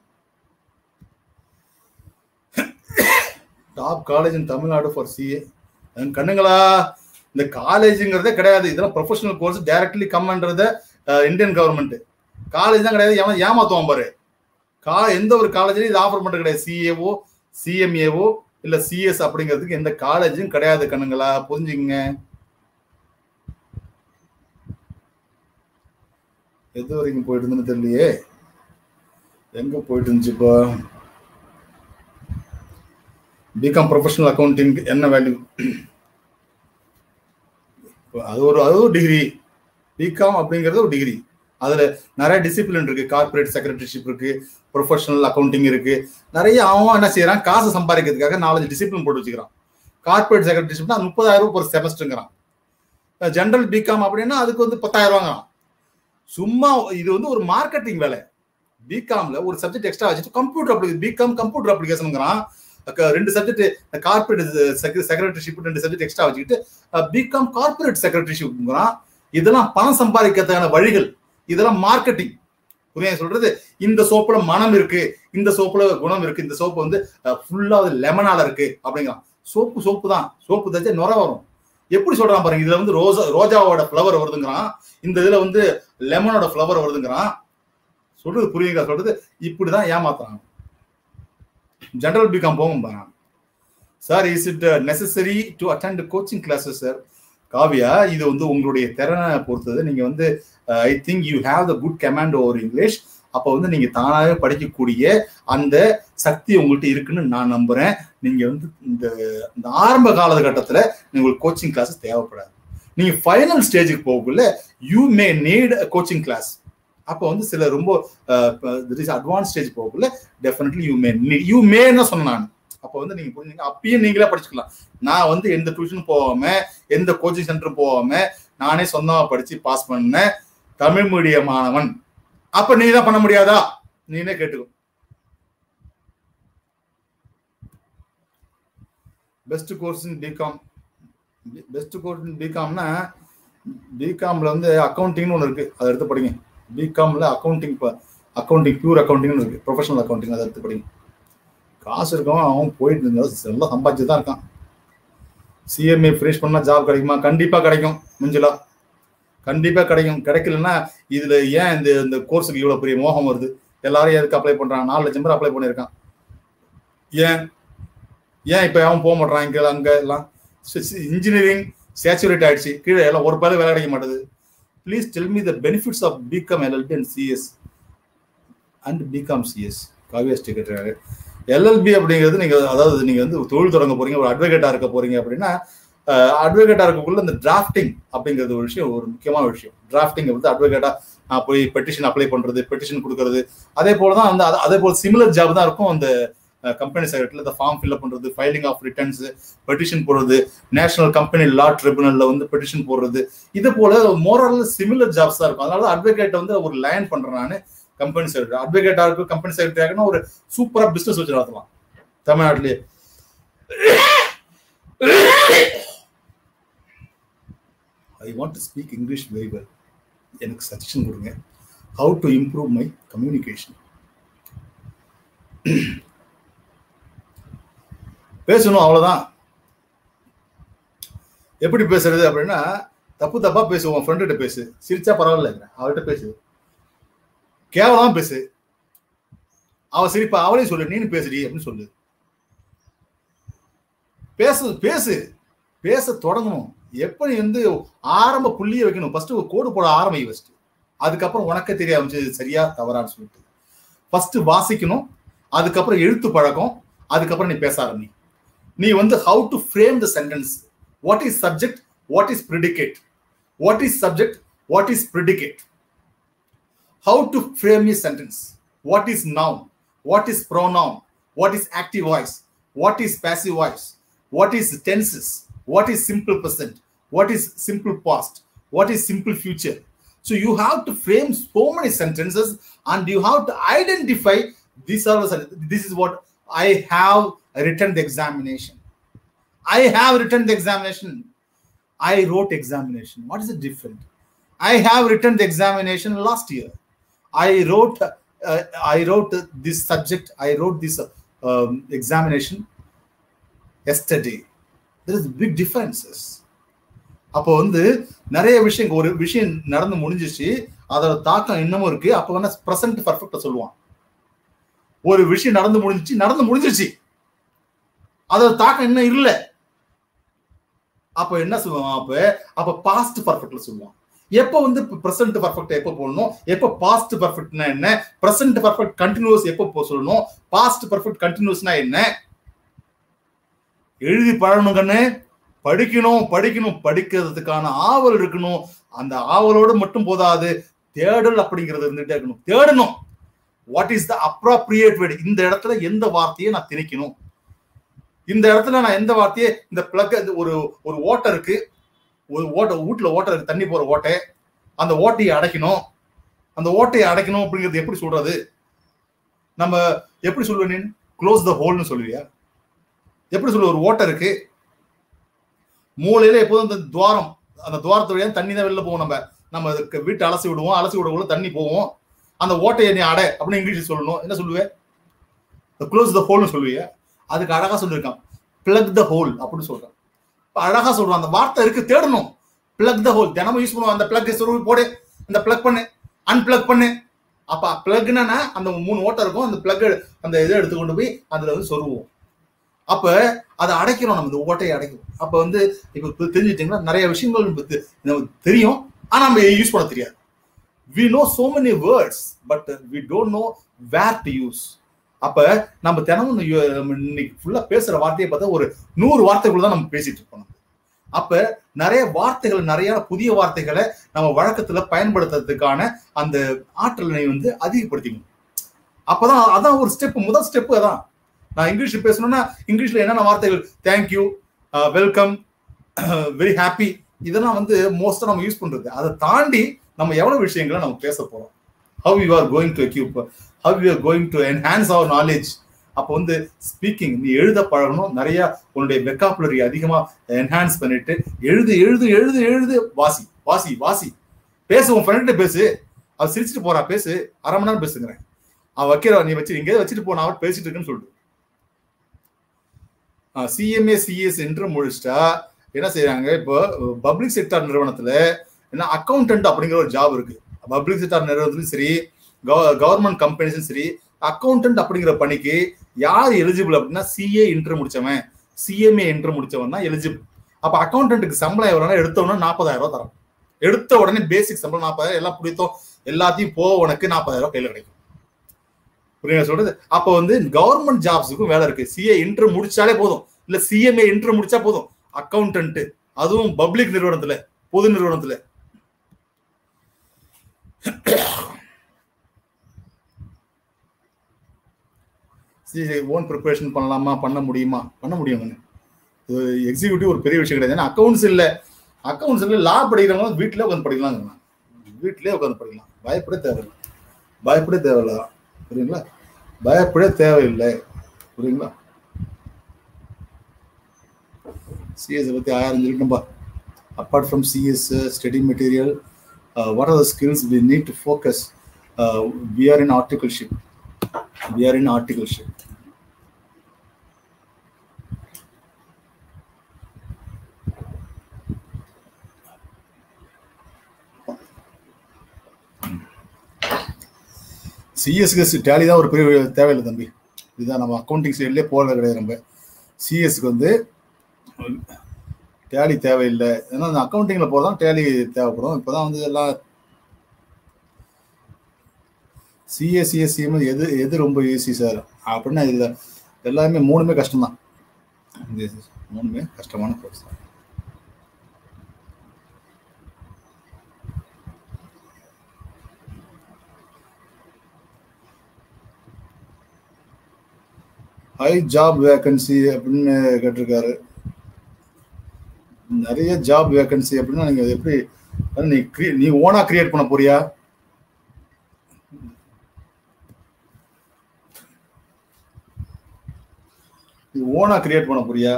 Top college in Tamil Nadu for CA. கண்ணுங்களா, இந்த காலேஜுங்கிறதே கிடையாது, இதெல்லாம் ப்ரொஃபஷனல் கோர்ஸ், டைரக்ட்லி கம்ன்றத இந்தியன் கவர்மெண்ட். காலேஜ் தான் கிடையாது, ஏமாத்துவான் பாரு. எந்த ஒரு காலேஜ்லயும் இது ஆஃபர் பண்றது கிடையாது. சிஏஓ சிஎம்ஏஓ இல்ல சிஎஸ் அப்படிங்கிறதுக்கு எந்த காலேஜும் கிடையாது கண்ணுங்களா, புரிஞ்சுங்க. எது வரைக்கும் போயிட்டு இருந்துன்னு தெரியலையே, எங்க போயிட்டு இருந்துச்சு இப்போ. பிகாம் ப்ரொஃபஷனல் அக்கௌண்டிங் என்ன வேல்யூ? அது ஒரு டிகிரி. பிகாம் அப்படிங்கிறது ஒரு டிகிரி, அதுல நிறைய டிசிப்ளின் இருக்கு. கார்பரேட் செக்ரட்டரிஷிப் இருக்கு, ப்ரொஃபஷனல் அக்கௌண்டிங் இருக்கு. நிறைய அவன் என்ன செய்யறான், காசு சம்பாதிக்கிறதுக்காக 4 டிசிப்ளின் போட்டு வச்சுக்கிறான். கார்பரேட் செக்ரட்டரிஷிப்னா 30,000 ரூபாய் ஒரு செமஸ்டருங்கிறான். ஜெனரல் பிகாம் அப்படின்னா அதுக்கு வந்து 10,000 ரூபாங்கிறான். சும்மா இது வந்து ஒரு மார்க்கெட்டிங் வேலை. பிகாம்ல ஒரு சப்ஜெக்ட் எக்ஸ்ட்ரா வச்சுட்டு கம்ப்யூட்டர் பிகாம் கம்ப்யூட்டர் அப்ளிகேஷனுங்கிறான். 2 subject corporate secretaryship 2 subject extra வச்சுக்கிட்டு பிகாம் கார்பரேட் செக்ரட்டரிஷிப்ங்கிறான். இதெல்லாம் பணம் சம்பாதிக்கிறதுக்கான வழிகள், இதெல்லாம் மார்க்கெட்டிங். புரியுது சொல்றது? இந்த சோப்புல மனம் இருக்கு, இந்த சோப்புல குணம் இருக்கு, இந்த சோப்பு வந்து ஃபுல்லா லெமனால இருக்கு அப்படிங்கிறான். சோப்பு தான், சோப்பு தச்சா நுர வரும். எப்படி சொல்றான் பாருங்க, இதுல வந்து ரோஜாவோட ஃபிளவர் வருதுங்கிறான், இந்த இதுல வந்து லெமனோட ஃபிளவர் வருதுங்கிறான். சொல்றது புரியுங்க சொல்றது? இப்படிதான் ஏமாத்துறாங்க. ஜெனரல் பிகாம் போகும் பாருங்க. Sir, is it necessary to attend coaching classes? Sir Kavya, இது வந்து உங்களுடைய திறனை பொறுத்தது. நீங்க வந்து I think you have the good command over English. அப்போ வந்து நீங்க தானாகவே படிக்கக்கூடிய அந்த சக்தி உங்கள்கிட்ட இருக்குன்னு நான் நம்புறேன். நீங்க வந்து இந்த ஆரம்ப காலகட்டத்துல உங்களுக்கு கோச்சிங் கிளாஸஸ் தேவைப்படாது. நீங்க ஃபைனல் ஸ்டேஜுக்கு போகக்குள்ள you may need coaching class. அப்போ வந்து சில ரொம்ப அட்வான்ஸ் ஸ்டேஜ் போகக்குள்ள டெஃபினெட்லி யூ மேன்னு சொன்னேன் நான். அப்போ வந்து நீங்க புரிஞ்சுங்க, அப்பயும் நீங்களே படிச்சுக்கலாம். நான் வந்து எந்த டியூஷன் போகாம எந்த கோச்சிங் சென்டர் போகாம நானே சொந்தமா படிச்சு பாஸ் பண்ண தமிழ் மீடியம் மாணவன். அப்ப நீ தான் பண்ண முடியாதா? நீனே கேட்டுக்கோ. Best course in BCom. Best course in பிகாம்னா பிகாம்ல வந்து அக்கௌண்டிங்னு ஒன்று இருக்கு, அதை எடுத்து படிங்க. பிகாம்ல அக்கௌண்டிங் பியூர் அக்கௌண்டிங்னு இருக்கு, ப்ரொஃபஷனல் அக்கௌண்டிங், அதை எடுத்து படிங்க. காசு இருக்கும், அவன் போயிட்டு இருந்தாலும் எல்லாம் சம்பாதிச்சு தான் இருக்கான். சிஎம்ஏ ஃபினிஷ் பண்ணா ஜாப் கிடைக்குமா? கண்டிப்பா கிடைக்கும் மஞ்சுளா, கண்டிப்பா கிடைக்கும். கிடைக்கலன்னா இதுல ஏன் இந்த கோர்ஸுக்கு இவ்வளவு பெரிய மோகம் வருது? எல்லாரும் எதுக்கு அப்ளை பண்றாங்க? 4 லட்சம் பேர் அப்ளை பண்ணியிருக்கான். ஏன் இப்ப அவன் போக மாட்டான்? இங்க அங்க எல்லாம் இன்ஜினியரிங் சேச்சுரேட் ஆயிடுச்சு, கீழே எல்லாம் ஒரு பேர் வேலை கிடைக்க மாட்டேது. Please tell me the benefits of BCom LLB and CS and BCom CS. Kavya கேட்டாரு. எல்எல்பி அப்படிங்கிறது நீங்க அதாவது நீங்க வந்து தொழில் தொடங்க போறீங்க, ஒரு அட்வொகேட்டா இருக்க போறீங்க அப்படின்னா, அட்வொகேட்டா இருக்கக்குள்ள இந்த டிராஃப்டிங் அப்படிங்கிறது ஒரு விஷயம், ஒரு முக்கியமான விஷயம். டிராஃப்டிங் வந்து அட்வொகேட்டா போய் பெட்டிஷன் அப்ளை பண்றது, பெட்டிஷன் கொடுக்கறது, அதே போலதான் வந்து அதே போல சிமிலர் ஜாப் தான் இருக்கும் அந்த கம்பெனி செக்ரட்டரியில். இந்த ஃபார்ம் ஃபில்அப் பண்றது, ஃபைலிங் ஆஃப் ரிட்டர்ன்ஸ், பெட்டிஷன் போடுறது, நேஷனல் கம்பெனி லா ட்ரிபியூனல்ல வந்து பெட்டிஷன் போடுறது, இது போல மோரல் சிமிலர் ஜாப்ஸ் தான் இருக்கும். அதனால அட்வொகேட் வந்து ஒரு லைன் பண்றேன் நான். கம்பெனி செக்ரட்டரி அட்வொகேட்டா இருக்கும், கம்பெனி செக்ரட்டரி ஒரு சூப்பரா பிசினஸ் வச்சு நடத்தலாம் தமிழ்நாட்டிலேயே. I want to speak English very well. எனக்கு சஜஷன் கொடுங்க. How to improve my communication. பேசணும், அவ்வளவுதான். எப்படி பேசுறது அப்படின்னா, தப்பா பேசுவோம். ஃப்ரெண்ட பேசு, சிரிச்சா பரவாயில்ல, அவர்கிட்ட பேசு. கேவலமா பேசு, அவ சிரிப்பா, அவளையும் சொல்லு, நீனு பேசுடி அப்படின்னு சொல்லு. பேச தொடங்கணும். எப்படி வந்து ஆரம்ப புள்ளிய வைக்கணும். ஃபர்ஸ்ட் ஒரு கோடு போட ஆரம்பி ஃபர்ஸ்ட். அதுக்கப்புறம் உனக்கே தெரிய ஆரம்பிச்சு சரியா தவறான்னு சொல்லிட்டு ஃபர்ஸ்ட் வாசிக்கணும். அதுக்கப்புறம் எழுத்து பழக்கம், அதுக்கப்புறம் நீ பேச ஆரம்பி. நீ வந்து how to frame the sentence, what is subject, what is predicate, what is subject, what is predicate, how to frame a sentence, what is noun, what is pronoun, what is active voice, what is passive voice, what is tenses, what is simple present, what is simple past, what is simple future. So you have to frame so many sentences and you have to identify this is what I have written the examination. I have written the examination. I wrote examination. What is the difference? I have written the examination last year. I wrote this subject. I wrote this examination yesterday. There is big differences. அப்போ வந்து நிறைய விஷயம், ஒரு விஷயம் நடந்து முடிஞ்சிச்சு, அதோட தாக்கம் இன்னமும் இருக்கு. அப்போ வந்து பிரசன்ட் பர்ஃபெக்டா சொல்லுவான். ஒரு விஷயம் நடந்து முடிஞ்சிருச்சு, அதோட தாக்கம் இன்னும் இல்லை. அப்ப என்ன சொல்லுவான்? அப்ப பாஸ்ட் பர்ஃபெக்ட்ல சொல்லுவான். எப்ப வந்து பிரசன்ட் பர்ஃபெக்ட் எப்ப போடணும், எப்ப பாஸ்ட் பர்ஃபெக்ட்னா என்ன, பிரசன்ட் பர்ஃபெக்ட் கண்டினியூஸ் எப்ப சொல்லணும், பாஸ்ட் பர்ஃபெக்ட் கண்டினியூஸ்னா என்ன, எழுதி பழகணும் கண்ணு. படிக்கணும் படிக்கணும், படிக்கிறதுக்கான ஆவல் இருக்கணும். அந்த ஆவலோடு மட்டும் போதாது, தேடல் அப்படிங்கிறது இருந்துட்டே இருக்கணும். தேடணும். What is the appropriate word, இந்த இடத்துல எந்த வார்த்தையை நான் திணிக்கணும், இந்த இடத்துல நான் எந்த வார்த்தையை, இந்த பிளக், ஒரு ஒரு ஓட்டை இருக்கு, ஒரு ஓட்டை, வீட்டுல ஓட்டை இருக்கு, தண்ணி போற ஓட்டை, அந்த ஓட்டையை அடைக்கணும். அந்த ஓட்டையை அடைக்கணும் அப்படிங்கிறது எப்படி சொல்றது? நம்ம எப்படி சொல்லுவேன்? நீ க்ளோஸ் த ஹோல்னு சொல்லுவியா? எப்படி சொல்லுவ? ஒரு ஓட்டை இருக்கு, மூலையில எப்போதும் அந்த துவாரம், அந்த துவாரத்து வழியா தண்ணி தான் வெளில போவோம். நம்ம வீட்டை அலசி விடுவோம், அலசி விடக்குள்ள தண்ணி போவோம். அந்த ஓட்டையை நீ அடை அப்படின்னு இங்கிலீஷ் சொல்லணும். என்ன சொல்லுவேன்? க்ளோஸ் த ஹோல்னு சொல்லுவியா? அதுக்கு அழகா சொல்லியிருக்கான், பிளக் த ஹோல் அப்படின்னு சொல்றான். அழகா சொல்றான். அந்த வார்த்தை இருக்கு, தேடணும். பிளக் த ஹோல் தினமும் யூஸ் பண்ணுவோம். அந்த பிளக் சொருவி போடு, அந்த பிளக் பண்ணு, அன்பிளக் பண்ணு. அப்ப பிளக்னா அந்த 3 ஓட்டை இருக்கும், அந்த பிளக் அந்த இதை எடுத்து கொண்டு போய் அதுல வந்து சொருவோம். அப்ப அதை அடைக்கிறோம், நம்ம இந்த ஓட்டையை அடைக்கிறோம். அப்ப வந்து இப்ப தெரிஞ்சுட்டீங்கன்னா நிறைய விஷயங்கள் நமக்கு தெரியும், ஆனா நம்ம யூஸ் பண்ண தெரியாது. We know so many words, but we don't know where to use. அப்ப நம்ம தினமும் இன்னைக்கு ஃபுல்லா பேசுற வார்த்தையை பார்த்தா ஒரு 100 வார்த்தைகள் தான் நம்ம பேசிட்டு இருக்கோம். அப்ப நிறைய வார்த்தைகள், நிறைய புதிய வார்த்தைகளை நம்ம வழக்கத்துல பயன்படுத்துறதுக்கான அந்த ஆற்றலை வந்து அதிகப்படுத்திக்கணும். அப்பதான் அதான் ஒரு ஸ்டெப், முதல் ஸ்டெப் அதான். நான் இங்கிலீஷ் பேசணும்னா இங்கிலீஷ்ல என்னென்ன வார்த்தைகள், தேங்க்யூ, வெல்கம், வெரி ஹாப்பி, இதெல்லாம் வந்து மோஸ்டா நம்ம யூஸ் பண்றது. அதை தாண்டி நம்ம எவ்வளவு விஷயங்களை நம்ம பேச போறோம், how you are going to equip, how you are going to enhance our knowledge. அப்போ வந்து ஸ்பீக்கிங் நீ எழுத பழகணும். நிறைய உன்னுடைய வெக்காபுலரி அதிகமா என்ஹான்ஸ் பண்ணிட்டு எழுது எழுது எழுது எழுது, வாசி வாசி வாசி, பேசு, உன் ஃப்ரெண்ட்கிட்ட பேசு. அவ சிரிச்சுட்டு போறா, பேசு, 1/2 மணி நேரம் பேசுங்கிறேன். அவ வைக்கிற, நீ வச்சு இங்கே வச்சுட்டு போனா அவர் பேசிட்டு இருக்குன்னு சொல்லிட்டு. சிஎம்ஏ சிஎஸ் என்று முடிச்சிட்டா என்ன செய்யறாங்க? இப்போ பப்ளிக் செக்டார் நிறுவனத்துல என்ன அக்கௌண்டன்ட் அப்படிங்கிற ஒரு ஜாப் இருக்கு. பப்ளிக் செக்டார் நிறுவனத்துலையும் சரி, கவர்மெண்ட் கம்பெனிஸும் சரி, அக்கௌண்டன்ட் அப்படிங்கிற பணிக்கு யார் எலிஜிபிள் அப்படின்னா சிஏ இன்டர் முடிச்சவன், சிஎம்ஏ இன்டர் முடிச்சவன் தான் எலிஜிபிள். அப்ப அக்கௌண்டன்ட்டுக்கு சம்பளம் எவ்வளோனா, எடுத்த உடனே 40,000 ரூபாய் தரும். எடுத்த உடனே பேசிக் சம்பளம் 40,000, எல்லாம் பிடித்தோம் எல்லாத்தையும் போ, உனக்கு 40,000 ரூபாய் கையில கிடைக்கும். புரியுங்க சொல்றது? அப்ப வந்து கவர்மெண்ட் ஜாப்ஸுக்கும் வேலை இருக்கு. சிஏ இன்டர் முடிச்சாலே போதும், இல்ல சிஎம்ஏ இன்டர் முடிச்சா போதும். அக்கௌண்டன்ட், அதுவும் பப்ளிக் நிறுவனத்துல, பொது நிறுவனத்துல. ஓன் ப்ரிப்பரேஷன் பண்ணலாமா, பண்ண முடியுமா? பண்ண முடியும். எக்ஸிக்யூட்டிவ் ஒரு பெரிய விஷயம் கிடையாது. ஏன்னா அக்கௌண்ட்ஸ் இல்லை, அக்கௌண்ட்ஸ் இல்லை, லா படிக்கிறவங்க வீட்டிலே உட்காந்து படிக்கலாங்க. வீட்டிலே உட்காந்து படிக்கலாம், பயப்பட தேவையில்லை, பயப்பட தேவையில்லை. புரியுங்களா? பயப்பட தேவையில்லை. புரியுங்களா? சிஎஸ் பத்தி 1000 சொல்லிட்டோம்பா. Apart from CS study material, what are the skills we need to focus? We are in articleship. We are in articleship. சிஎஸ்க்கு டேலி தான் ஒரு பெரிய தேவையில்லை தம்பி. இதுதான் நம்ம அக்கௌண்டிங் சைட்லேயே போகிறது கிடையாது. நம்ம சிஎஸ்க்கு வந்து டேலி தேவையில்லை. ஏன்னா அந்த அக்கௌண்டிங்கில் போகிறதான் டேலி தேவைப்படும். இப்போ தான் வந்து எல்லாம் சிஎஸ்சிஎஸ்சிஎம் எது எது ரொம்ப ஈஸி சார் அப்படின்னா இதில் எல்லாமே மூணுமே கஷ்டம்தான். மூணுமே கஷ்டமான கோர்ஸ் தான். ஹை ஜாப் வேகன்சி அப்படின்னு கேட்டிருக்காரு. நிறைய ஜாப் வேகன்சி அப்படின்னா நீங்க எப்படி நீ ஓனா கிரியேட் பண்ண போறியா? நீ ஓனா கிரியேட் பண்ண போறியா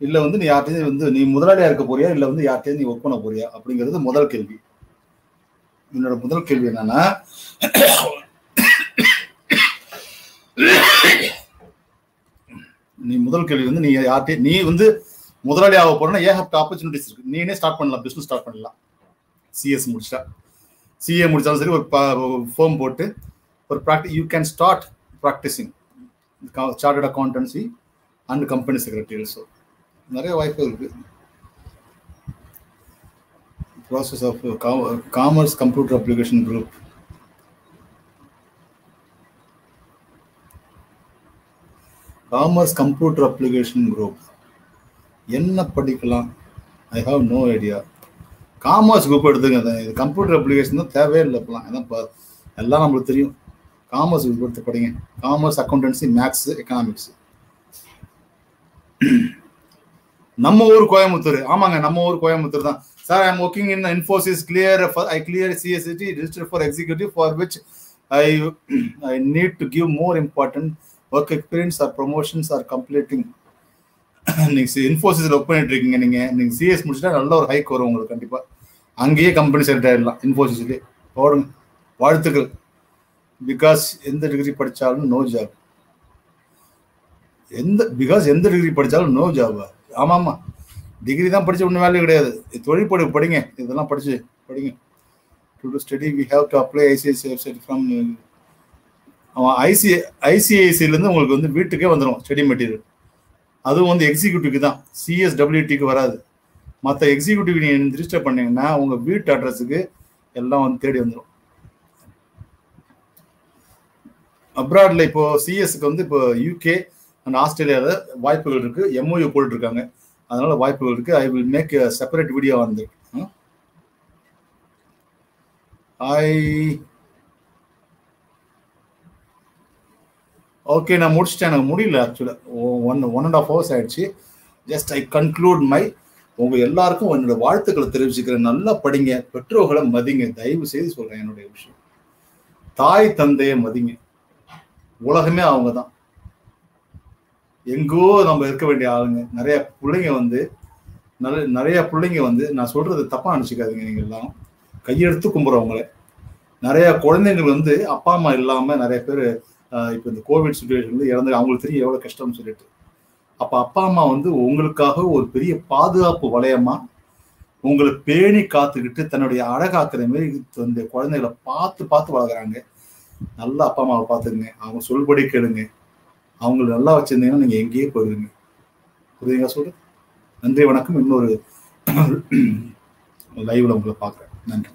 இல்ல வந்து நீ யார்கிட்டயும் வந்து நீ முதலாளியா இருக்க போறியா இல்ல வந்து யார்கிட்டயும் நீ ஒர்க் பண்ண போறியா அப்படிங்கிறது முதல் கேள்வி. என்னோட முதல் கேள்வி என்னன்னா, நீ முதல் கேள்வி வந்து நீ யார்கிட்டயும் நீ வந்து முதலாளி ஆக போறேன்னா ஏகப்பட்ட ஆப்பர்ச்சுனிட்டிஸ் இருக்கு. நீனே ஸ்டார்ட் பண்ணலாம், பிசினஸ் ஸ்டார்ட் பண்ணலாம். சிஎஸ் முடிச்சா சிஏ முடிச்சாலும் சரி ஒரு ஃபார்ம் போட்டு ஒரு you can start practising chartered accountancy and company secretary. Also நிறைய வாய்ப்பு இருக்கு. Process of commerce computer application group. Commerce computer application group என்ன படிக்கலாம்? I have no idea. Commerce group எடுத்துங்க. இது கம்ப்யூட்டர் அப்ளிகேஷன் தான் தேவையே இல்லை இப்போலாம். ஏன்னா எல்லாம் நம்மளுக்கு தெரியும். காமர்ஸ் குரூப் எடுத்து படிங்க. Commerce, accountancy, maths, economics. நம்ம ஊர் கோயம்புத்தூர். ஆமாங்க, நம்ம ஊர் கோயம்புத்தூர் தான் sir. I am working in Infosys. I clear CSCD register for executive for which I need to give more important work experience or promotions or completing. நீங்க இன்ஃபோசிஸ்ல ஒர்க் பண்ணிட்டு இருக்கீங்க. நீங்க சிஎஸ் முடிச்சுட்டா நல்ல ஒரு ஹைக் வரும் உங்களுக்கு. கண்டிப்பா அங்கேயே கம்பெனி செலக்ட் ஆயிடலாம். இன்ஃபோசிஸ்லேயே போடுங்க. வாழ்த்துக்கள். பிகாஸ் எந்த டிகிரி படிச்சாலும் நோ ஜாப். எந்த டிகிரி படிச்சாலும் நோ ஜாப். ஆமா, டிகிரி தான் படிச்சு ஒன்றும் வேலை கிடையாது. தொழில் படிங்க. இதெல்லாம் படிச்சு படிங்க. To study we have to apply ICICI website from ஐசிஐசிஐலேருந்து உங்களுக்கு வந்து வீட்டுக்கே வந்துடும் ஸ்டடி மெட்டீரியல். அதுவும் வந்து எக்ஸிக்யூட்டிவ்க்கு தான், சிஎஸ்டபிள்யூடிக்கு வராது. மற்ற எக்ஸிக்யூட்டிவ் நீங்கள் ரிஜிஸ்டர் பண்ணீங்கன்னா உங்கள் வீட்டு அட்ரஸுக்கு எல்லாம் வந்து தேடி வந்துடும். அப்ராட்ல இப்போ சிஎஸ்க்கு வந்து இப்போ யூகே அண்ட் ஆஸ்திரேலியாவில் வாய்ப்புகள் இருக்கு. எம்ஓயு போட்டுருக்காங்க, அதனால வாய்ப்புகள் இருக்கு. I will make separate video on that. Okay, நான் முடிச்சிட்டேன். எனக்கு முடியல ஆக்சுவலாக. 1.5 hours ஆயிடுச்சு. ஜஸ்ட் ஐ கன்க்ளூட் உங்க எல்லாருக்கும் என்னோட வாழ்த்துக்களை தெரிவிச்சுக்கிறேன். நல்லா படிங்க, பெற்றோர்களை மதிங்க. தயவு செய்து சொல்றேன் என்னுடைய விஷயம். தாய் தந்தையை மதிங்க. உலகமே அவங்க தான். எங்கோ நம்ம இருக்க வேண்டிய ஆளுங்க. நிறைய பிள்ளைங்க வந்து நான் சொல்றது தப்பா நினைச்சுக்காதீங்க. நீங்க எல்லாம் கையெடுத்து கும்புறவங்கள. நிறைய குழந்தைகள் வந்து அப்பா அம்மா இல்லாம நிறைய பேர் இப்போ இந்த கோவிட் சுச்சுவேஷன்ல இறந்து, அவங்களுக்கு தெரியும் எவ்வளவு கஷ்டம்னு சொல்லிட்டு. அப்ப அப்பா அம்மா வந்து உங்களுக்காக ஒரு பெரிய பாதுகாப்பு வளையமா உங்களை பேணி காத்துக்கிட்டு தன்னுடைய அழகாக்குற மாதிரி இந்த குழந்தைகளை பார்த்து வளர்க்குறாங்க. நல்லா அப்பா அம்மாவை பார்த்துக்குங்க. அவங்க சொல்படி கேளுங்க. அவங்களை நல்லா வச்சிருந்தீங்கன்னா நீங்க எங்கேயே போயிடுவீங்க. புரியுதுங்க சொல்றேன். நன்றி, வணக்கம். இன்னொரு லைவ்ல உங்களை பார்க்குறேன். நன்றி.